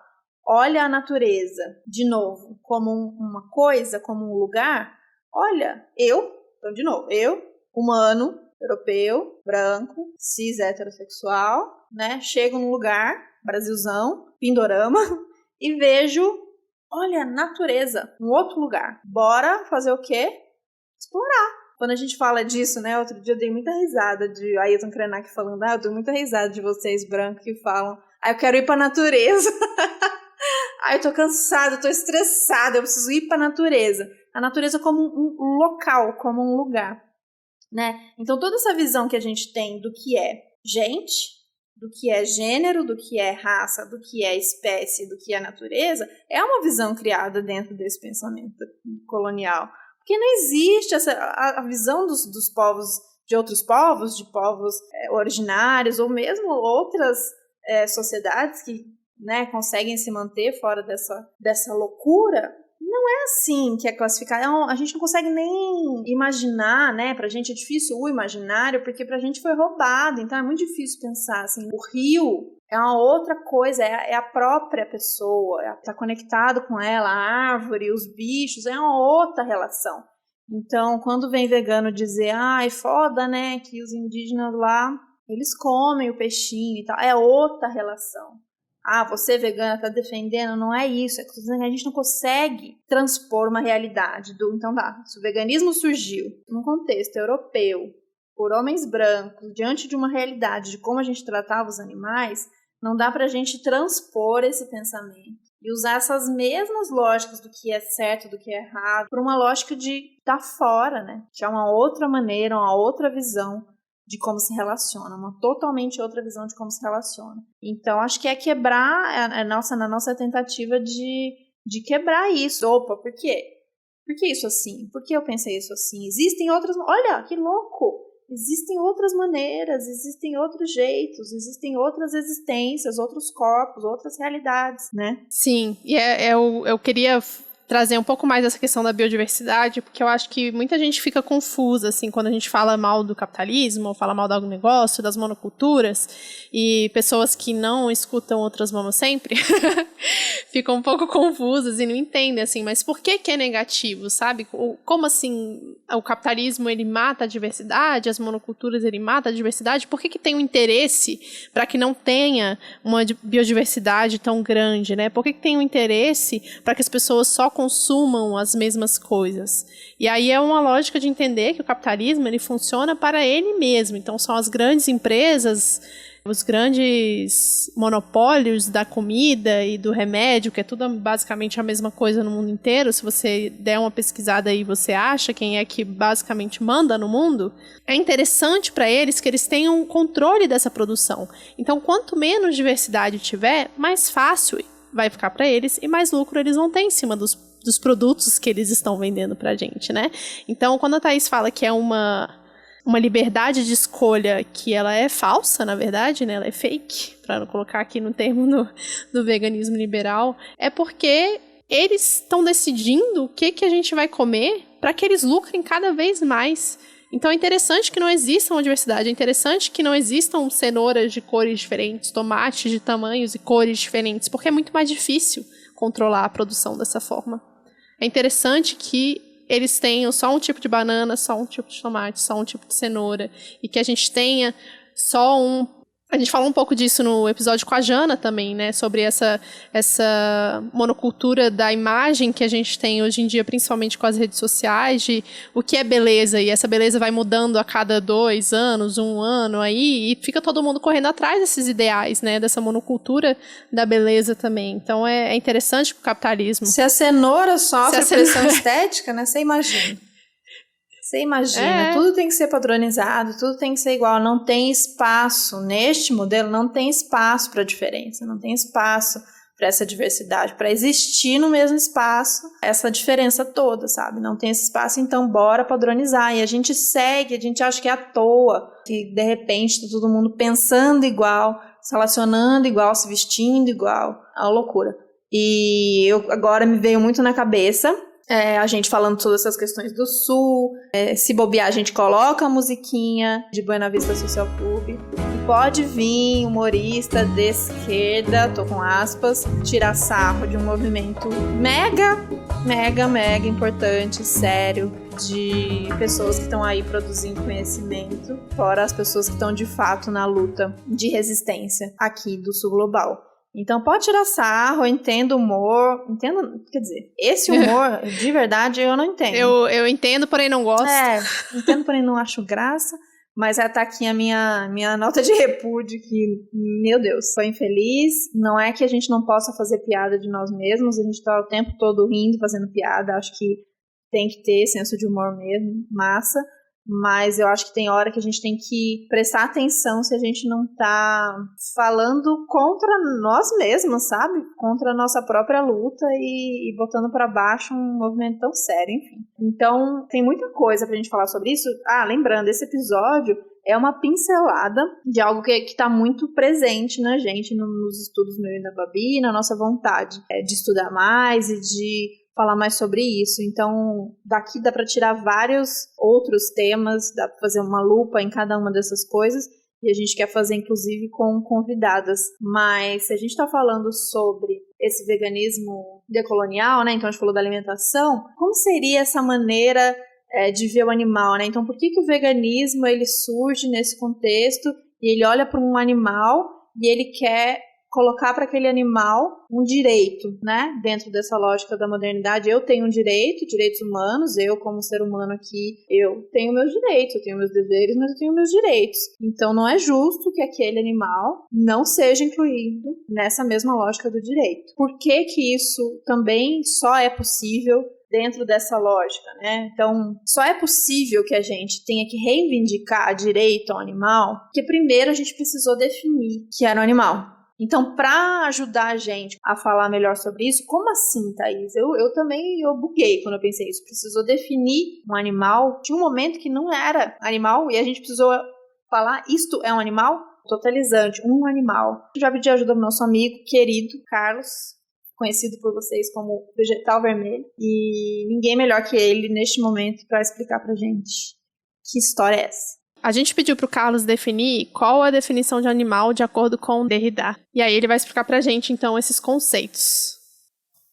olha a natureza, de novo, como uma coisa, como um lugar, olha, eu, humano, europeu, branco, cis, heterossexual, né, chego num lugar, Brasilzão, Pindorama, e vejo, olha, natureza, um outro lugar. Bora fazer o quê? Explorar. Quando a gente fala disso, né, outro dia eu dei muita risada de Ailton Krenak falando, eu dou muita risada de vocês brancos que falam, eu quero ir pra natureza. Eu tô cansada, eu tô estressada, eu preciso ir pra natureza. A natureza como um local, como um lugar, né? Então toda essa visão que a gente tem do que é gente, do que é gênero, do que é raça, do que é espécie, do que é natureza, é uma visão criada dentro desse pensamento colonial. Porque não existe a visão dos povos, de outros povos, de povos originários, ou mesmo outras sociedades que, né, conseguem se manter fora dessa loucura. assim que é classificado. A gente não consegue nem imaginar, né? Pra gente é difícil o imaginário, porque pra gente foi roubado, então é muito difícil pensar assim. O rio é uma outra coisa, é a própria pessoa, tá conectado com ela, a árvore, os bichos, é uma outra relação. Então, quando vem vegano dizer, ai, foda, né, que os indígenas lá, eles comem o peixinho e tal, é outra relação. Ah, você vegana tá defendendo, não é isso, é que a gente não consegue transpor uma realidade do, então tá, se o veganismo surgiu num contexto europeu, por homens brancos, diante de uma realidade de como a gente tratava os animais, não dá pra gente transpor esse pensamento e usar essas mesmas lógicas do que é certo, do que é errado, por uma lógica de estar fora, né? Que é uma outra maneira, uma outra visão de como se relaciona, uma totalmente outra visão de como se relaciona. Então, acho que é quebrar na nossa tentativa de quebrar isso. Opa, por quê? Por que isso assim? Por que eu pensei isso assim? Existem outras... Olha, que louco! Existem outras maneiras, existem outros jeitos, existem outras existências, outros corpos, outras realidades, né? Sim, e eu queria trazer um pouco mais essa questão da biodiversidade, porque eu acho que muita gente fica confusa, assim, quando a gente fala mal do capitalismo, ou fala mal do agronegócio, das monoculturas, e pessoas que não escutam Outras Mamas Sempre ficam um pouco confusas e não entendem, assim, mas por que é negativo, sabe? Como assim o capitalismo, ele mata a diversidade, as monoculturas, ele mata a diversidade? Por que tem um interesse para que não tenha uma biodiversidade tão grande, né? Por que tem um interesse para que as pessoas só consumam as mesmas coisas? E aí é uma lógica de entender que o capitalismo, ele funciona para ele mesmo. Então são as grandes empresas, os grandes monopólios da comida e do remédio, que é tudo basicamente a mesma coisa no mundo inteiro. Se você der uma pesquisada aí, você acha quem é que basicamente manda no mundo. É interessante para eles que eles tenham controle dessa produção. Então, quanto menos diversidade tiver, mais fácil vai ficar para eles e mais lucro eles vão ter em cima dos produtos que eles estão vendendo pra gente, né? Então, quando a Thaís fala que é uma liberdade de escolha que ela é falsa, na verdade, né? Ela é fake, para não colocar aqui no termo do veganismo liberal, é porque eles estão decidindo o que a gente vai comer para que eles lucrem cada vez mais. Então é interessante que não exista uma diversidade, é interessante que não existam cenouras de cores diferentes, tomates de tamanhos e cores diferentes, porque é muito mais difícil controlar a produção dessa forma. É interessante que eles tenham só um tipo de banana, só um tipo de tomate, só um tipo de cenoura, e que a gente tenha só um... A gente falou um pouco disso no episódio com a Jana também, né? Sobre essa monocultura da imagem que a gente tem hoje em dia, principalmente com as redes sociais, de o que é beleza, e essa beleza vai mudando a cada 2 anos, 1 ano aí, e fica todo mundo correndo atrás desses ideais, né? Dessa monocultura da beleza também. Então é interessante pro capitalismo. Se a cenoura sofre pressão estética, né? Você imagina. Você imagina, tudo tem que ser padronizado, tudo tem que ser igual, não tem espaço, neste modelo não tem espaço para diferença, não tem espaço para essa diversidade, para existir no mesmo espaço essa diferença toda, sabe? Não tem esse espaço, então bora padronizar, e a gente segue, a gente acha que é à toa, que de repente tá todo mundo pensando igual, se relacionando igual, se vestindo igual, é uma loucura. E agora me veio muito na cabeça... a gente falando sobre essas questões do Sul, se bobear a gente coloca a musiquinha de Buena Vista Social Club, e pode vir humorista de esquerda, tô com aspas, tirar sarro de um movimento mega importante, sério, de pessoas que estão aí produzindo conhecimento, fora as pessoas que estão de fato na luta de resistência aqui do Sul Global. Então pode tirar sarro, eu entendo humor, quer dizer, esse humor, de verdade, eu não entendo. Eu entendo, porém não gosto. Entendo, porém não acho graça, mas tá aqui a minha nota de repúdio que, meu Deus, foi infeliz. Não é que a gente não possa fazer piada de nós mesmos, a gente tá o tempo todo rindo, fazendo piada, acho que tem que ter senso de humor mesmo, massa. Mas eu acho que tem hora que a gente tem que prestar atenção se a gente não tá falando contra nós mesmos, sabe? Contra a nossa própria luta e botando pra baixo um movimento tão sério, enfim. Então, tem muita coisa pra gente falar sobre isso. Lembrando, esse episódio é uma pincelada de algo que tá muito presente na gente, nos estudos meu e da Babi, na nossa vontade de estudar mais e de falar mais sobre isso. Então, daqui dá para tirar vários outros temas, dá para fazer uma lupa em cada uma dessas coisas, e a gente quer fazer, inclusive, com convidadas. Mas se a gente está falando sobre esse veganismo decolonial, né? Então a gente falou da alimentação, como seria essa maneira de ver o animal, né? Então por que o veganismo ele surge nesse contexto e ele olha para um animal e ele quer colocar para aquele animal um direito, né? Dentro dessa lógica da modernidade, eu tenho um direito, direitos humanos, eu como ser humano aqui, eu tenho meus direitos, eu tenho meus deveres, mas eu tenho meus direitos. Então não é justo que aquele animal não seja incluído nessa mesma lógica do direito. Por que que isso também só é possível dentro dessa lógica, né? Então, só é possível que a gente tenha que reivindicar direito ao animal, porque primeiro a gente precisou definir que era um animal. Então, para ajudar a gente a falar melhor sobre isso, como assim, Thaís? Eu buguei quando eu pensei isso. Precisou definir um animal. Tinha um momento que não era animal e a gente precisou falar, isto é um animal? Totalizante, um animal. Já pedi ajuda do nosso amigo querido, Carlos, conhecido por vocês como Vegetal Vermelho. E ninguém melhor que ele neste momento para explicar pra gente que história é essa. A gente pediu pro Carlos definir qual é a definição de animal de acordo com Derrida. E aí ele vai explicar pra gente, então, esses conceitos.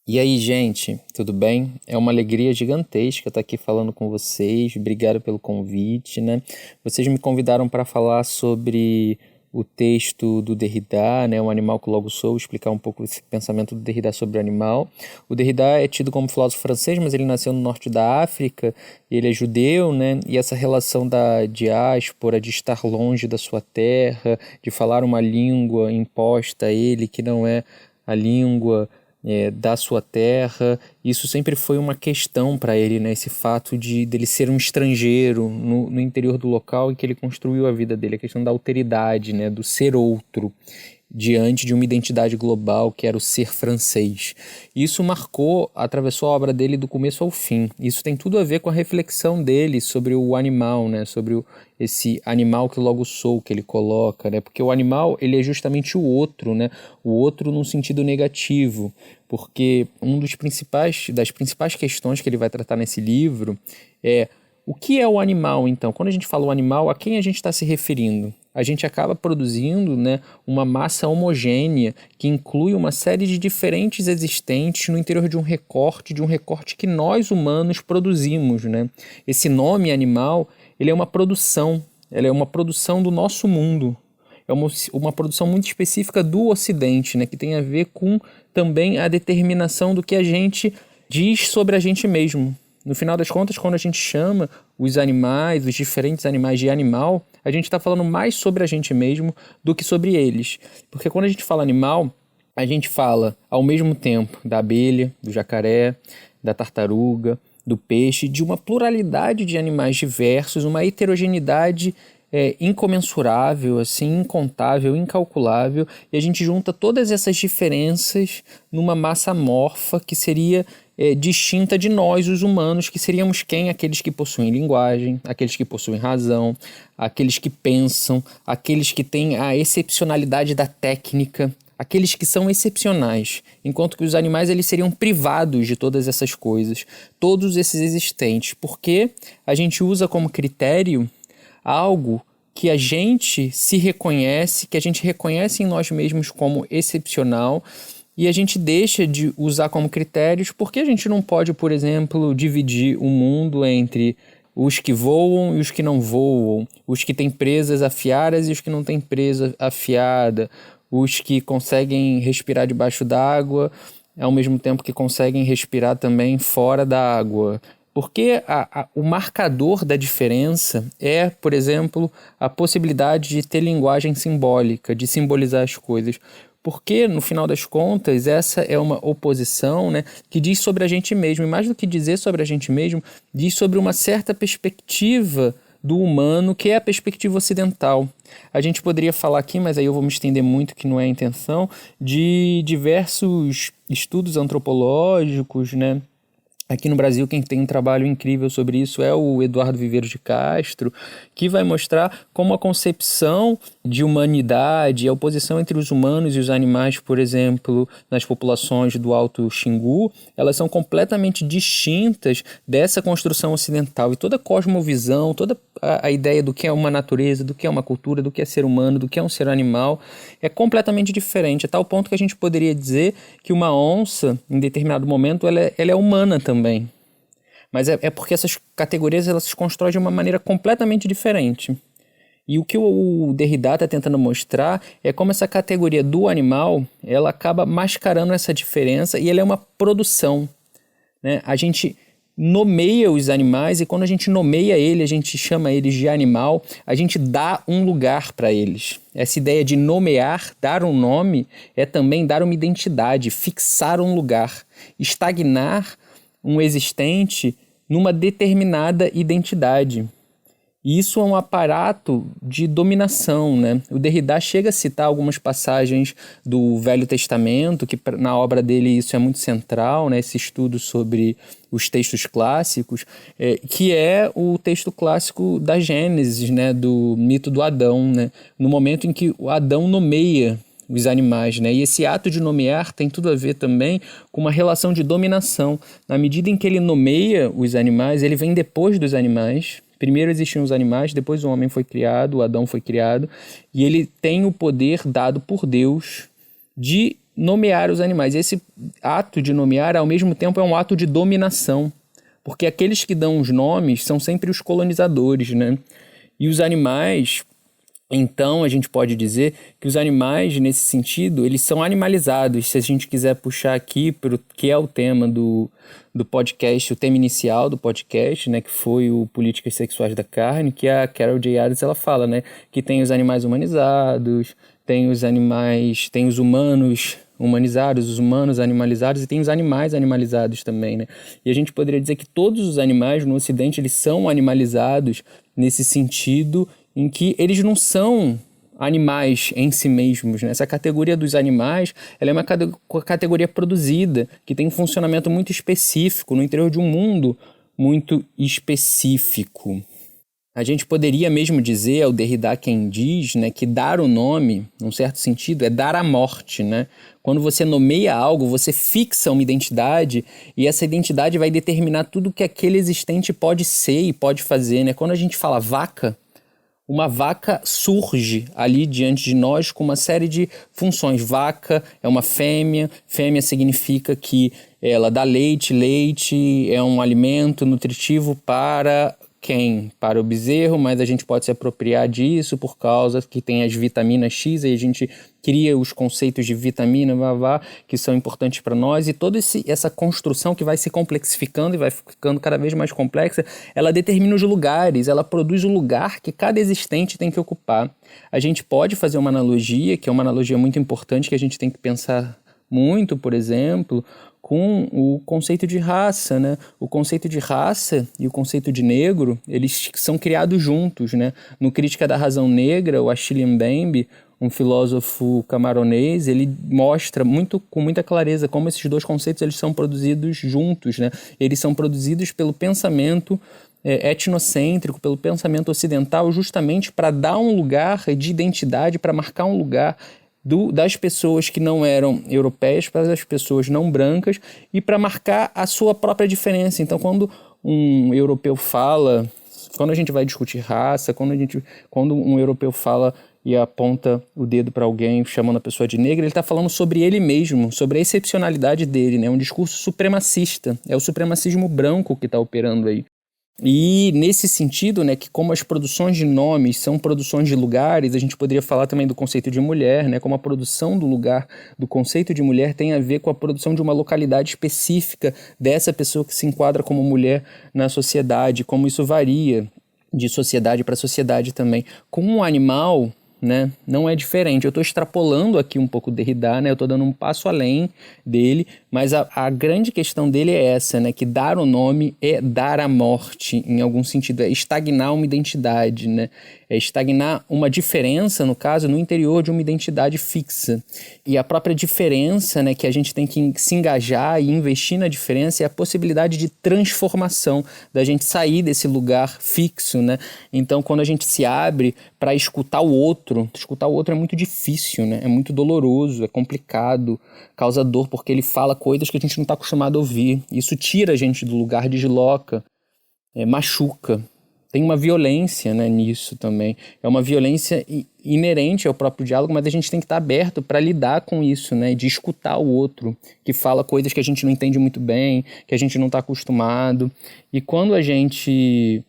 E aí, gente, tudo bem? É uma alegria gigantesca estar aqui falando com vocês. Obrigado pelo convite, né? Vocês me convidaram para falar sobre o texto do Derrida, né, O Animal que Logo Sou, explicar um pouco esse pensamento do Derrida sobre o animal. O Derrida é tido como filósofo francês, mas ele nasceu no norte da África, ele é judeu, né, e essa relação da diáspora, de estar longe da sua terra, de falar uma língua imposta a ele, que não é a língua da sua terra, isso sempre foi uma questão para ele, né? Esse fato dele ser um estrangeiro no interior do local em que ele construiu a vida dele, a questão da alteridade, né? Do ser outro diante de uma identidade global que era o ser francês. Isso atravessou a obra dele do começo ao fim. Isso tem tudo a ver com a reflexão dele sobre o animal, né? Sobre esse animal que logo sou, que ele coloca, né? Porque o animal, ele é justamente o outro, né? O outro num sentido negativo, porque das principais questões que ele vai tratar nesse livro é o que é o animal, então? Quando a gente fala o animal, a quem a gente está se referindo? A gente acaba produzindo, né, uma massa homogênea que inclui uma série de diferentes existentes no interior de um recorte que nós humanos produzimos, né? Esse nome animal, ele é uma produção, ela é uma produção do nosso mundo, é uma produção muito específica do Ocidente, né, que tem a ver com também a determinação do que a gente diz sobre a gente mesmo. No final das contas, quando a gente chama os animais, os diferentes animais de animal, a gente está falando mais sobre a gente mesmo do que sobre eles. Porque quando a gente fala animal, a gente fala ao mesmo tempo da abelha, do jacaré, da tartaruga, do peixe, de uma pluralidade de animais diversos, uma heterogeneidade incomensurável, assim, incontável, incalculável, e a gente junta todas essas diferenças numa massa amorfa que seria distinta de nós, os humanos, que seríamos quem? Aqueles que possuem linguagem, aqueles que possuem razão, aqueles que pensam, aqueles que têm a excepcionalidade da técnica, aqueles que são excepcionais, enquanto que os animais eles seriam privados de todas essas coisas, todos esses existentes, porque a gente usa como critério algo que a gente se reconhece, que a gente reconhece em nós mesmos como excepcional, e a gente deixa de usar como critérios porque a gente não pode, por exemplo, dividir o mundo entre os que voam e os que não voam, os que têm presas afiadas e os que não têm presa afiada, os que conseguem respirar debaixo d'água, ao mesmo tempo que conseguem respirar também fora da água. Porque o marcador da diferença é, por exemplo, a possibilidade de ter linguagem simbólica, de simbolizar as coisas. Porque, no final das contas, essa é uma oposição, né, que diz sobre a gente mesmo. E mais do que dizer sobre a gente mesmo, diz sobre uma certa perspectiva do humano, que é a perspectiva ocidental. A gente poderia falar aqui, mas aí eu vou me estender muito, que não é a intenção, de diversos estudos antropológicos, né, Aqui no Brasil, quem tem um trabalho incrível sobre isso é o Eduardo Viveiros de Castro, que vai mostrar como a concepção de humanidade, a oposição entre os humanos e os animais, por exemplo, nas populações do Alto Xingu, elas são completamente distintas dessa construção ocidental. E toda a cosmovisão, toda a ideia do que é uma natureza, do que é uma cultura, do que é ser humano, do que é um ser animal, é completamente diferente, a tal ponto que a gente poderia dizer que uma onça, em determinado momento, ela é humana também. Mas é porque essas categorias elas se constroem de uma maneira completamente diferente. E o que o Derrida está tentando mostrar é como essa categoria do animal, ela acaba mascarando essa diferença e ela é uma produção, né? A gente nomeia os animais e quando a gente nomeia ele, a gente chama eles de animal, a gente dá um lugar para eles. Essa ideia de nomear, dar um nome, é também dar uma identidade, fixar um lugar, estagnar um existente numa determinada identidade. E isso é um aparato de dominação, né? O Derrida chega a citar algumas passagens do Velho Testamento, que na obra dele isso é muito central, né? Esse estudo sobre os textos clássicos, que é o texto clássico da Gênesis, né? Do mito do Adão, né? No momento em que o Adão nomeia os animais, né? E esse ato de nomear tem tudo a ver também com uma relação de dominação. Na medida em que ele nomeia os animais, ele vem depois dos animais. Primeiro existiam os animais, depois o homem foi criado, o Adão foi criado, e ele tem o poder dado por Deus de nomear os animais. Esse ato de nomear, ao mesmo tempo, é um ato de dominação, porque aqueles que dão os nomes são sempre os colonizadores, né? E os animais, então, a gente pode dizer que os animais, nesse sentido, eles são animalizados. Se a gente quiser puxar aqui para o que é o tema do podcast, o tema inicial do podcast, né, que foi o Políticas Sexuais da Carne, que a Carol J. Adams, ela fala, né, que tem os animais humanizados, tem os humanos humanizados, os humanos animalizados e tem os animais animalizados também, né? E a gente poderia dizer que todos os animais no Ocidente, eles são animalizados nesse sentido em que eles não são animais em si mesmos, né? Essa categoria dos animais, ela é uma categoria produzida, que tem um funcionamento muito específico, no interior de um mundo muito específico. A gente poderia mesmo dizer, é o Derrida quem diz, né, que dar o nome, num certo sentido, é dar a morte, né? Quando você nomeia algo, você fixa uma identidade e essa identidade vai determinar tudo que aquele existente pode ser e pode fazer, né? Quando a gente fala vaca, uma vaca surge ali diante de nós com uma série de funções. Vaca é uma fêmea, fêmea significa que ela dá leite, leite é um alimento nutritivo para quem? Para o bezerro, mas a gente pode se apropriar disso por causa que tem as vitaminas X, e a gente cria os conceitos de vitamina, que são importantes para nós, e toda essa construção que vai se complexificando e vai ficando cada vez mais complexa, ela determina os lugares, ela produz o lugar que cada existente tem que ocupar. A gente pode fazer uma analogia, que é uma analogia muito importante, que a gente tem que pensar muito, por exemplo, com o conceito de raça, né? O conceito de raça e o conceito de negro, eles são criados juntos, né? No Crítica da Razão Negra, o Achille Mbembe, um filósofo camaronês, ele mostra com muita clareza como esses dois conceitos eles são produzidos juntos, né? Eles são produzidos pelo pensamento etnocêntrico, pelo pensamento ocidental, justamente para dar um lugar de identidade, para marcar um lugar das pessoas que não eram europeias para as pessoas não brancas e para marcar a sua própria diferença. Então, quando um europeu fala, quando a gente vai discutir raça, quando um europeu fala e aponta o dedo para alguém chamando a pessoa de negra, ele está falando sobre ele mesmo, sobre a excepcionalidade dele, né? Um discurso supremacista, é o supremacismo branco que está operando aí. E nesse sentido, né, que como as produções de nomes são produções de lugares, a gente poderia falar também do conceito de mulher, né, como a produção do lugar, do conceito de mulher tem a ver com a produção de uma localidade específica dessa pessoa que se enquadra como mulher na sociedade, como isso varia de sociedade para sociedade também. Com um animal, né? Não é diferente. Eu estou extrapolando aqui um pouco Derrida, né? Eu estou dando um passo além dele, mas a grande questão dele é essa, né? Que dar o nome é dar a morte, em algum sentido, é estagnar uma identidade, né? É estagnar uma diferença, no caso, no interior de uma identidade fixa. E a própria diferença, né, que a gente tem que se engajar e investir na diferença é a possibilidade de transformação, da gente sair desse lugar fixo, né? Então, quando a gente se abre para escutar o outro é muito difícil, né? É muito doloroso, é complicado, causa dor, porque ele fala coisas que a gente não está acostumado a ouvir. Isso tira a gente do lugar, desloca, machuca. Tem uma violência, né, nisso também. É uma violência inerente ao próprio diálogo, mas a gente tem que estar aberto para lidar com isso, né, de escutar o outro, que fala coisas que a gente não entende muito bem, que a gente não está acostumado. E quando a gente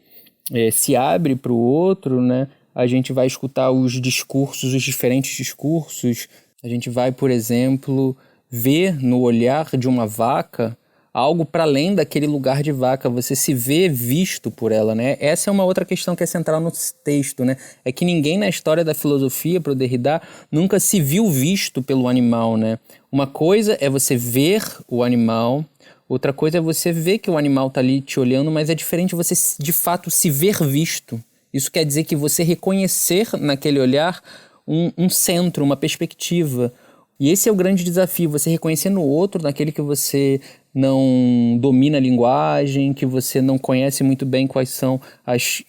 se abre para o outro, né, a gente vai escutar os discursos, os diferentes discursos. A gente vai, por exemplo, ver no olhar de uma vaca algo para além daquele lugar de vaca, você se vê visto por ela, né? Essa é uma outra questão que é central no texto, né? É que ninguém na história da filosofia, para o Derrida, nunca se viu visto pelo animal, né? Uma coisa é você ver o animal, outra coisa é você ver que o animal está ali te olhando, mas é diferente você, de fato, se ver visto. Isso quer dizer que você reconhecer naquele olhar um centro, uma perspectiva. E esse é o grande desafio, você reconhecer no outro, naquele que você não domina a linguagem, que você não conhece muito bem quais são as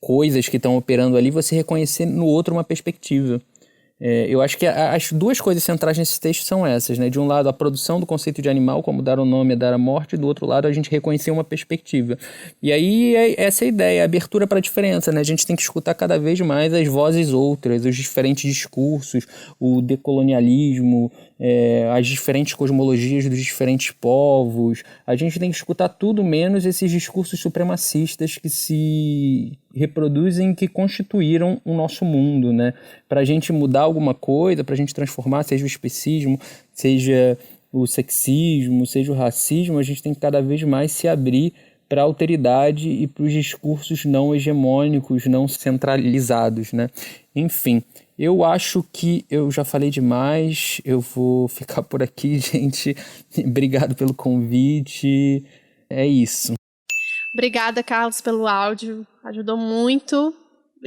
coisas que estão operando ali, você reconhecer no outro uma perspectiva. Eu acho que as duas coisas centrais nesse texto são essas, né? De um lado, a produção do conceito de animal, como dar o nome é dar a morte, e do outro lado, a gente reconhecer uma perspectiva. E aí, essa é a ideia, a abertura para a diferença, né? A gente tem que escutar cada vez mais as vozes outras, os diferentes discursos, o decolonialismo, as diferentes cosmologias dos diferentes povos. A gente tem que escutar tudo menos esses discursos supremacistas que se reproduzem, que constituíram o nosso mundo, né? Para a gente mudar alguma coisa, para a gente transformar, seja o especismo, seja o sexismo, seja o racismo, a gente tem que cada vez mais se abrir para a alteridade e para os discursos não hegemônicos, não centralizados, né? Enfim, eu acho que eu já falei demais, eu vou ficar por aqui, gente. Obrigado pelo convite, é isso. Obrigada, Carlos, pelo áudio, ajudou muito.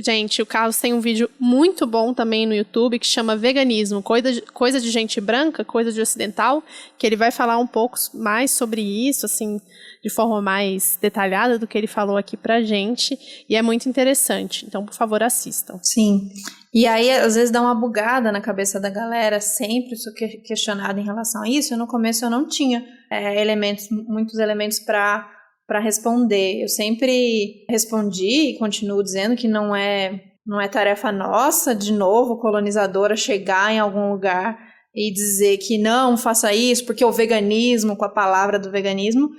Gente, o Carlos tem um vídeo muito bom também no YouTube que chama Veganismo, coisa de gente branca, coisa de ocidental, que ele vai falar um pouco mais sobre isso, assim, de forma mais detalhada do que ele falou aqui pra gente, e é muito interessante, então, por favor, assistam. Sim, e aí às vezes dá uma bugada na cabeça da galera, sempre sou questionada em relação a isso. No começo eu não tinha muitos elementos para responder. Eu sempre respondi e continuo dizendo que não é tarefa nossa, de novo, colonizadora, chegar em algum lugar e dizer que não, faça isso, porque o veganismo, com a palavra do veganismo,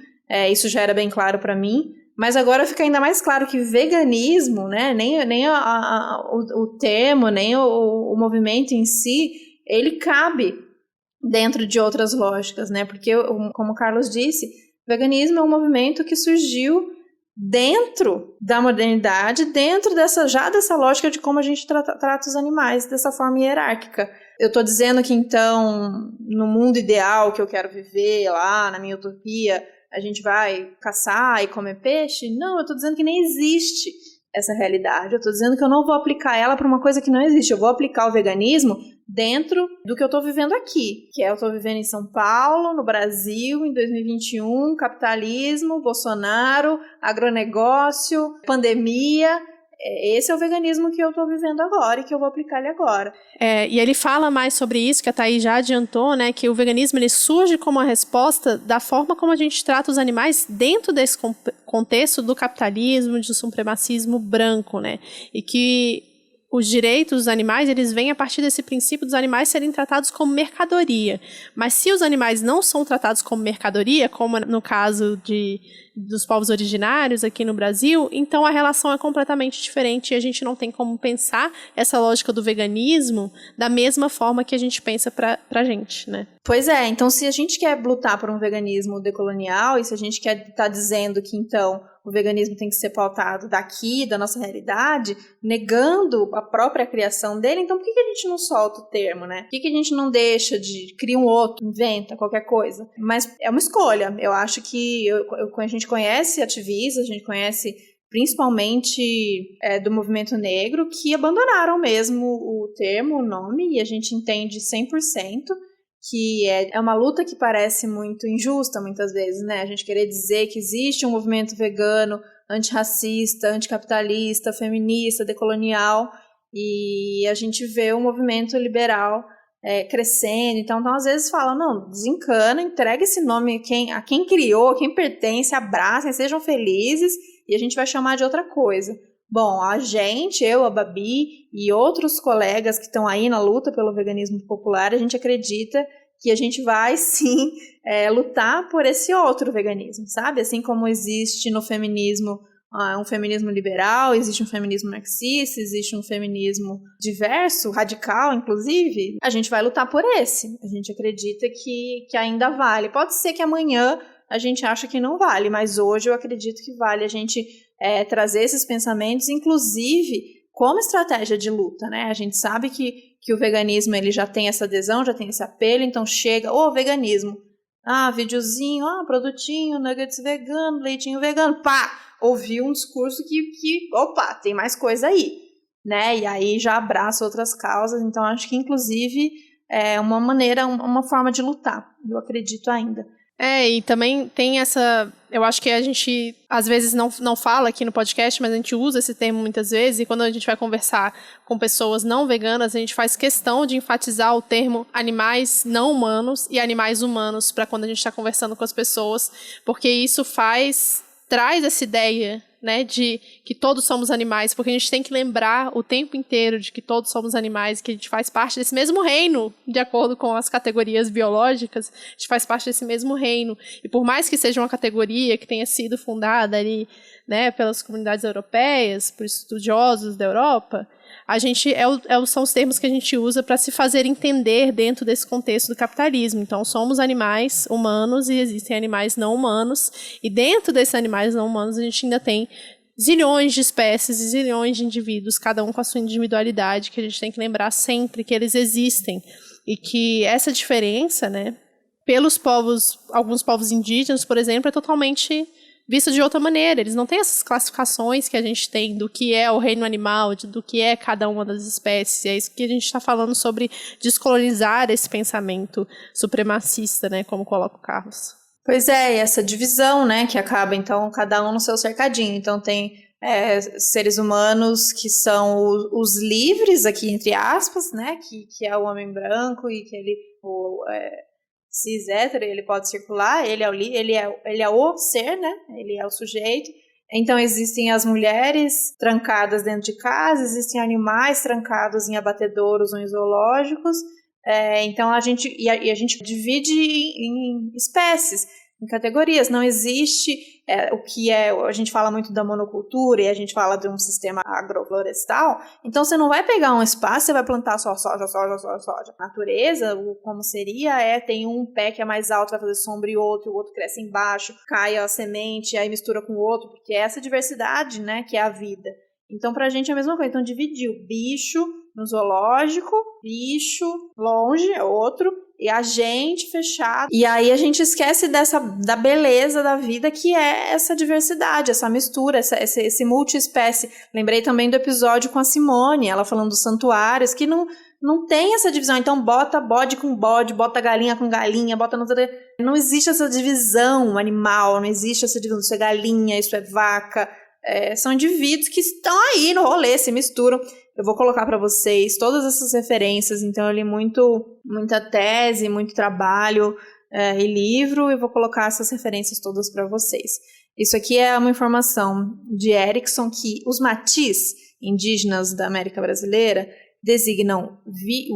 isso já era bem claro para mim. Mas agora fica ainda mais claro que veganismo, né, nem o termo, nem o movimento em si, ele cabe dentro de outras lógicas, né? Porque, como o Carlos disse, veganismo é um movimento que surgiu dentro da modernidade, dentro dessa lógica de como a gente trata os animais, dessa forma hierárquica. Eu estou dizendo que, então, no mundo ideal que eu quero viver lá, na minha utopia, a gente vai caçar e comer peixe? Não, eu estou dizendo que nem existe essa realidade. Eu estou dizendo que eu não vou aplicar ela para uma coisa que não existe. Eu vou aplicar o veganismo dentro do que eu estou vivendo aqui, que eu estou vivendo em São Paulo, no Brasil, em 2021, capitalismo, Bolsonaro, agronegócio, pandemia. Esse é o veganismo que eu estou vivendo agora e que eu vou aplicar ele agora. E ele fala mais sobre isso, que a Thaís já adiantou, né, que o veganismo ele surge como uma resposta da forma como a gente trata os animais dentro desse contexto do capitalismo, do supremacismo branco, né, e que os direitos dos animais, eles vêm a partir desse princípio dos animais serem tratados como mercadoria. Mas se os animais não são tratados como mercadoria, como no caso dos povos originários aqui no Brasil, então a relação é completamente diferente e a gente não tem como pensar essa lógica do veganismo da mesma forma que a gente pensa pra gente, né? Pois é, então se a gente quer lutar por um veganismo decolonial e se a gente quer estar dizendo que então o veganismo tem que ser pautado daqui, da nossa realidade, negando a própria criação dele, então por que a gente não solta o termo, né? Por que a gente não deixa de criar um outro, inventa qualquer coisa? Mas é uma escolha. Eu acho que a gente conhece ativistas, a gente conhece principalmente do movimento negro, que abandonaram mesmo o termo, o nome, e a gente entende 100% que é uma luta que parece muito injusta muitas vezes, né? A gente querer dizer que existe um movimento vegano, antirracista, anticapitalista, feminista, decolonial, e a gente vê o movimento liberal crescendo. Então, às vezes fala, não, desencana, entrega esse nome a quem criou, a quem pertence, abracem, sejam felizes, e a gente vai chamar de outra coisa. Bom, eu, a Babi e outros colegas que estão aí na luta pelo veganismo popular, a gente acredita que a gente vai, sim, lutar por esse outro veganismo, sabe? Assim como existe no feminismo um feminismo liberal, existe um feminismo marxista, existe um feminismo diverso, radical, inclusive, a gente vai lutar por esse. A gente acredita que ainda vale. Pode ser que amanhã a gente acha que não vale, mas hoje eu acredito que vale a gente trazer esses pensamentos, inclusive como estratégia de luta, né? A gente sabe que o veganismo ele já tem essa adesão, já tem esse apelo, então chega, veganismo, videozinho, produtinho, nuggets vegano, leitinho vegano, pá! Ouviu um discurso que tem mais coisa aí, né? E aí já abraça outras causas, então acho que inclusive é uma maneira, uma forma de lutar, eu acredito ainda. E também tem eu acho que a gente às vezes não fala aqui no podcast, mas a gente usa esse termo muitas vezes, e quando a gente vai conversar com pessoas não veganas, a gente faz questão de enfatizar o termo animais não humanos e animais humanos para quando a gente está conversando com as pessoas, porque isso traz essa ideia, né, de que todos somos animais, porque a gente tem que lembrar o tempo inteiro de que todos somos animais, que a gente faz parte desse mesmo reino, de acordo com as categorias biológicas, a gente faz parte desse mesmo reino, e por mais que seja uma categoria que tenha sido fundada ali, né, pelas comunidades europeias, por estudiosos da Europa, a gente são os termos que a gente usa para se fazer entender dentro desse contexto do capitalismo. Então, somos animais humanos e existem animais não humanos, e dentro desses animais não humanos a gente ainda tem zilhões de espécies e zilhões de indivíduos, cada um com a sua individualidade, que a gente tem que lembrar sempre que eles existem, e que essa diferença, né, alguns povos indígenas, por exemplo, é totalmente visto de outra maneira. Eles não têm essas classificações que a gente tem do que é o reino animal, do que é cada uma das espécies. É isso que a gente está falando sobre descolonizar esse pensamento supremacista, né, como coloca o Carlos. Pois é, e essa divisão, né, que acaba, então, cada um no seu cercadinho. Então, tem seres humanos que são os livres, aqui entre aspas, né, que é o homem branco e que ele... cis hétero, ele pode circular, ele é o ser, né? Ele é o sujeito. Então existem as mulheres trancadas dentro de casa, existem animais trancados em abatedouros ou em zoológicos. Então a gente divide em espécies, em categorias. Não existe o que a gente fala muito da monocultura e a gente fala de um sistema agroflorestal. Então você não vai pegar um espaço, você vai plantar só soja. A natureza, como seria, tem um pé que é mais alto, vai fazer sombra e o outro cresce embaixo, cai a semente, aí mistura com o outro, porque é essa diversidade, né, que é a vida. Então pra gente é a mesma coisa. Então dividiu bicho no zoológico, bicho longe, é outro, e a gente fechado. E aí a gente esquece da beleza da vida, que é essa diversidade, essa mistura, esse multiespécie. Lembrei também do episódio com a Simone, ela falando dos santuários, que não tem essa divisão. Então bota bode com bode, bota galinha com galinha, não existe essa divisão animal, não existe essa divisão, isso é galinha, isso é vaca. São indivíduos que estão aí no rolê, se misturam. Eu vou colocar para vocês todas essas referências, então eu li muita tese, muito trabalho e livro, e vou colocar essas referências todas para vocês. Isso aqui é uma informação de Erickson, que os matis indígenas da América Brasileira designam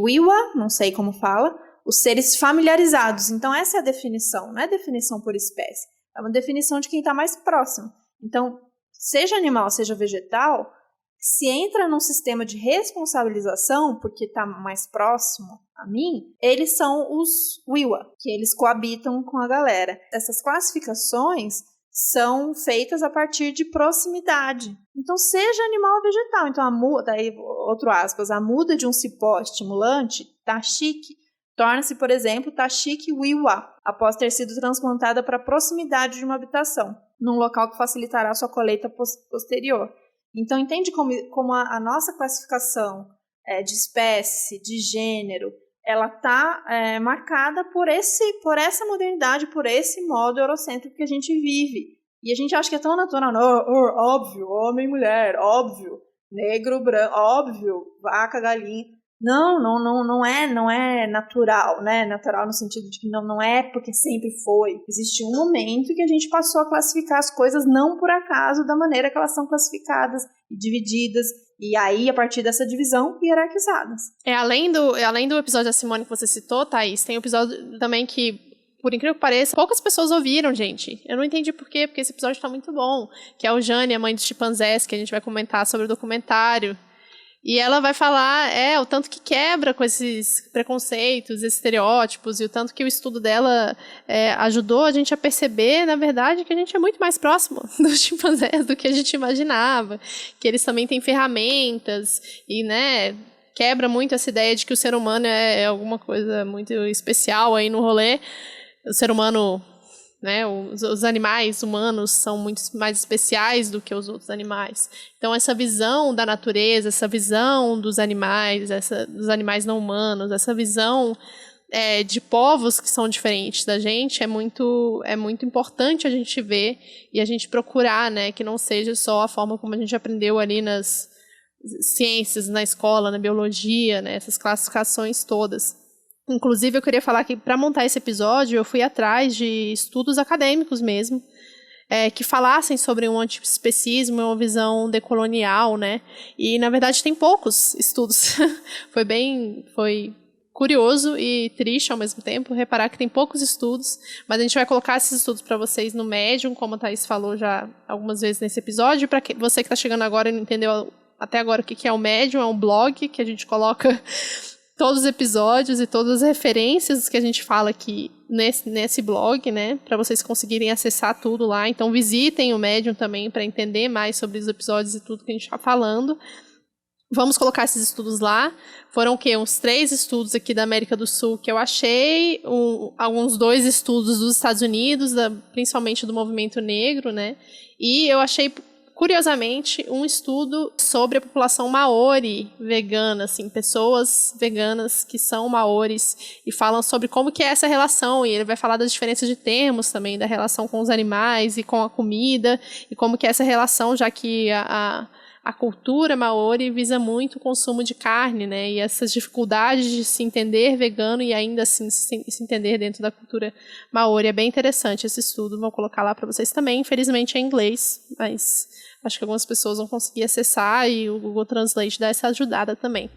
Wiwa, não sei como fala, os seres familiarizados. Então essa é a definição, não é definição por espécie, é uma definição de quem está mais próximo. Então, seja animal, seja vegetal, se entra num sistema de responsabilização, porque está mais próximo a mim, eles são os Wiwa, que eles coabitam com a galera. Essas classificações são feitas a partir de proximidade. Então, seja animal ou vegetal. Então, daí, outro aspas, a muda de um cipó estimulante, taxique, torna-se, por exemplo, taxique wiwa, após ter sido transplantada para a proximidade de uma habitação, num local que facilitará sua colheita posterior. Então, entende como a nossa classificação de espécie, de gênero, ela está marcada por essa modernidade, por esse modo eurocêntrico que a gente vive. E a gente acha que é tão natural, óbvio, homem e mulher, óbvio, negro, branco, óbvio, vaca, galinha. Não é natural, né? Natural no sentido de que não é porque sempre foi. Existe um momento que a gente passou a classificar as coisas não por acaso, da maneira que elas são classificadas e divididas, e aí, a partir dessa divisão, hierarquizadas. Além do episódio da Simone que você citou, Thaís, tem um episódio também que, por incrível que pareça, poucas pessoas ouviram, gente. Eu não entendi por quê, porque esse episódio tá muito bom, que é o Jane, a mãe dos chimpanzés, que a gente vai comentar sobre o documentário. E ela vai falar, o tanto que quebra com esses preconceitos, esses estereótipos, e o tanto que o estudo dela ajudou a gente a perceber, na verdade, que a gente é muito mais próximo dos chimpanzés do que a gente imaginava, que eles também têm ferramentas, e, né, quebra muito essa ideia de que o ser humano é alguma coisa muito especial aí no rolê. O ser humano, né, os animais humanos são muito mais especiais do que os outros animais. Então, essa visão da natureza, essa visão dos animais não humanos, essa visão de povos que são diferentes da gente, é muito importante a gente ver e a gente procurar, né, que não seja só a forma como a gente aprendeu ali nas ciências, na escola, na biologia, né, essas classificações todas. Inclusive, eu queria falar que, para montar esse episódio, eu fui atrás de estudos acadêmicos mesmo, que falassem sobre um antiespecismo e uma visão decolonial, né? E, na verdade, tem poucos estudos. Foi curioso e triste ao mesmo tempo reparar que tem poucos estudos, mas a gente vai colocar esses estudos para vocês no Medium, como a Thaís falou já algumas vezes nesse episódio. Para você que está chegando agora e não entendeu até agora o que é o Medium, é um blog que a gente coloca todos os episódios e todas as referências que a gente fala aqui nesse blog, né, para vocês conseguirem acessar tudo lá. Então visitem o Medium também para entender mais sobre os episódios e tudo que a gente está falando. Vamos colocar esses estudos lá. Foram o quê? Uns 3 estudos aqui da América do Sul que eu achei, alguns 2 estudos dos Estados Unidos, principalmente do movimento negro, né, e eu achei, curiosamente, um estudo sobre a população maori vegana, assim, pessoas veganas que são maoris, e falam sobre como que é essa relação, e ele vai falar das diferenças de termos também, da relação com os animais e com a comida, e como que é essa relação, já que a cultura maori visa muito o consumo de carne, né, e essas dificuldades de se entender vegano e ainda assim se entender dentro da cultura maori. É bem interessante esse estudo, vou colocar lá para vocês também. Infelizmente é em inglês, mas acho que algumas pessoas vão conseguir acessar e o Google Translate dá essa ajudada também.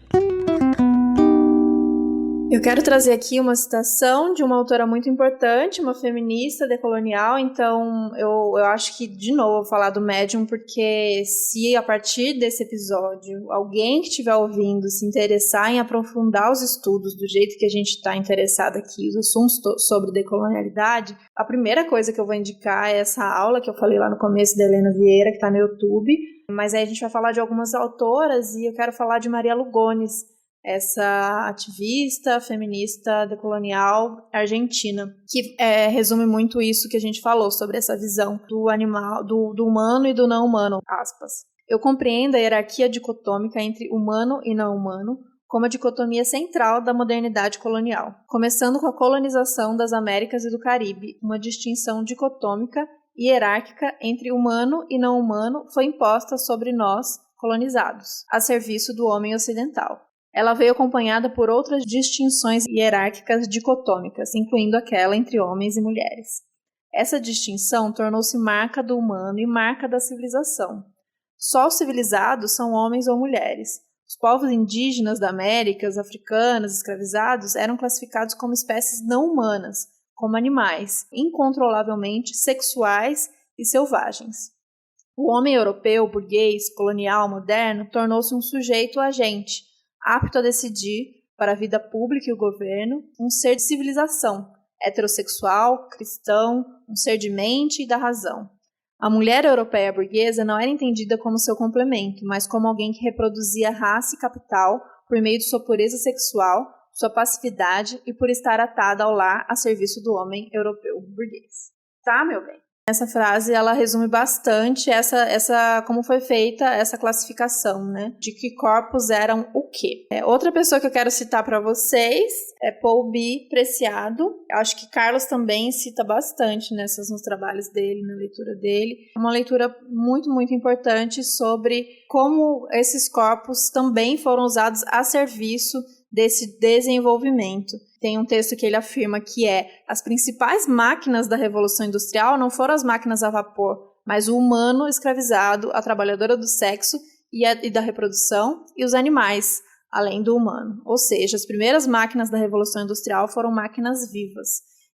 Eu quero trazer aqui uma citação de uma autora muito importante, uma feminista decolonial. Então eu acho que, de novo, vou falar do Medium, porque se a partir desse episódio alguém que estiver ouvindo se interessar em aprofundar os estudos do jeito que a gente está interessado aqui, os assuntos sobre decolonialidade, a primeira coisa que eu vou indicar é essa aula que eu falei lá no começo da Helena Vieira, que está no YouTube. Mas aí a gente vai falar de algumas autoras e eu quero falar de Maria Lugones, essa ativista feminista decolonial argentina, que resume muito isso que a gente falou sobre essa visão do animal, do humano e do não humano, aspas. Eu compreendo a hierarquia dicotômica entre humano e não humano como a dicotomia central da modernidade colonial, começando com a colonização das Américas e do Caribe. Uma distinção dicotômica e hierárquica entre humano e não humano foi imposta sobre nós, colonizados, a serviço do homem ocidental. Ela veio acompanhada por outras distinções hierárquicas dicotômicas, incluindo aquela entre homens e mulheres. Essa distinção tornou-se marca do humano e marca da civilização. Só os civilizados são homens ou mulheres. Os povos indígenas da América, os africanos, escravizados, eram classificados como espécies não humanas, como animais, incontrolavelmente sexuais e selvagens. O homem europeu, burguês, colonial, moderno, tornou-se um sujeito agente, apto a decidir, para a vida pública e o governo, um ser de civilização, heterossexual, cristão, um ser de mente e da razão. A mulher europeia burguesa não era entendida como seu complemento, mas como alguém que reproduzia raça e capital por meio de sua pureza sexual, sua passividade e por estar atada ao lar a serviço do homem europeu burguês. Tá, meu bem? Essa frase, ela resume bastante como foi feita essa classificação, né? De que corpos eram o quê. Outra pessoa que eu quero citar para vocês é Paul B. Preciado. Acho que Carlos também cita bastante nos trabalhos dele, na leitura dele. É uma leitura muito, muito importante sobre como esses corpos também foram usados a serviço desse desenvolvimento. Tem um texto que ele afirma que as principais máquinas da Revolução Industrial não foram as máquinas a vapor, mas o humano escravizado, a trabalhadora do sexo e da reprodução e os animais, além do humano. Ou seja, as primeiras máquinas da Revolução Industrial foram máquinas vivas.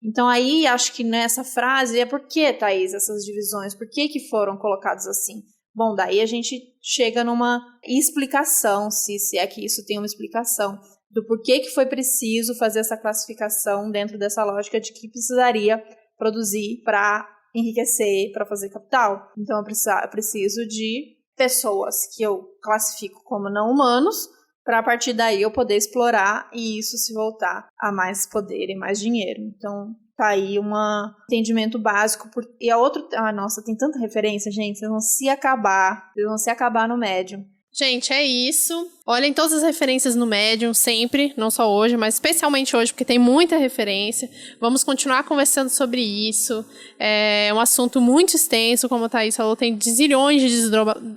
Então aí, acho que nessa frase, por que, Thaís, essas divisões? Por que foram colocados assim? Bom, daí a gente chega numa explicação, se é que isso tem uma explicação, do porquê que foi preciso fazer essa classificação dentro dessa lógica de que precisaria produzir para enriquecer, para fazer capital. Então, eu preciso de pessoas que eu classifico como não humanos, para a partir daí eu poder explorar e isso se voltar a mais poder e mais dinheiro. Então, tá aí um entendimento básico. E a outra... nossa, tem tanta referência, gente, vocês vão se acabar no Medium. Gente, é isso. Olhem todas as referências no Medium, sempre, não só hoje, mas especialmente hoje, porque tem muita referência. Vamos continuar conversando sobre isso. É um assunto muito extenso, como a Thaís falou, tem zilhões de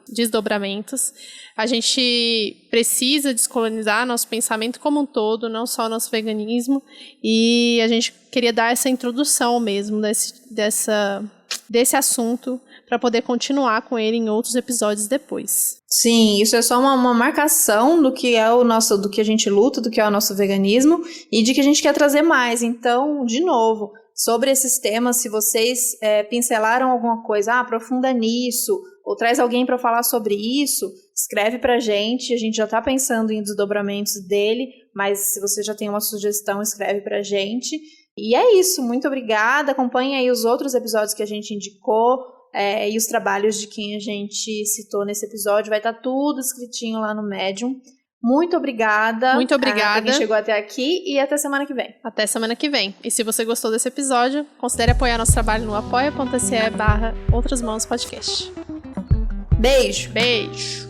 desdobramentos. A gente precisa descolonizar nosso pensamento como um todo, não só nosso veganismo. E a gente queria dar essa introdução mesmo desse assunto, para poder continuar com ele em outros episódios depois. Sim, isso é só uma marcação do que é do que a gente luta, do que é o nosso veganismo e de que a gente quer trazer mais. Então, de novo, sobre esses temas, se vocês pincelaram alguma coisa, aprofunda nisso, ou traz alguém para falar sobre isso, escreve pra gente, a gente já tá pensando em desdobramentos dele, mas se você já tem uma sugestão, escreve pra gente. E é isso, muito obrigada, acompanhe aí os outros episódios que a gente indicou, e os trabalhos de quem a gente citou nesse episódio, vai estar tudo escritinho lá no Medium. Muito obrigada. Muito obrigada. A quem chegou até aqui e até semana que vem. Até semana que vem. E se você gostou desse episódio, considere apoiar nosso trabalho no apoia.se/outrasmãospodcast. Beijo. Beijo.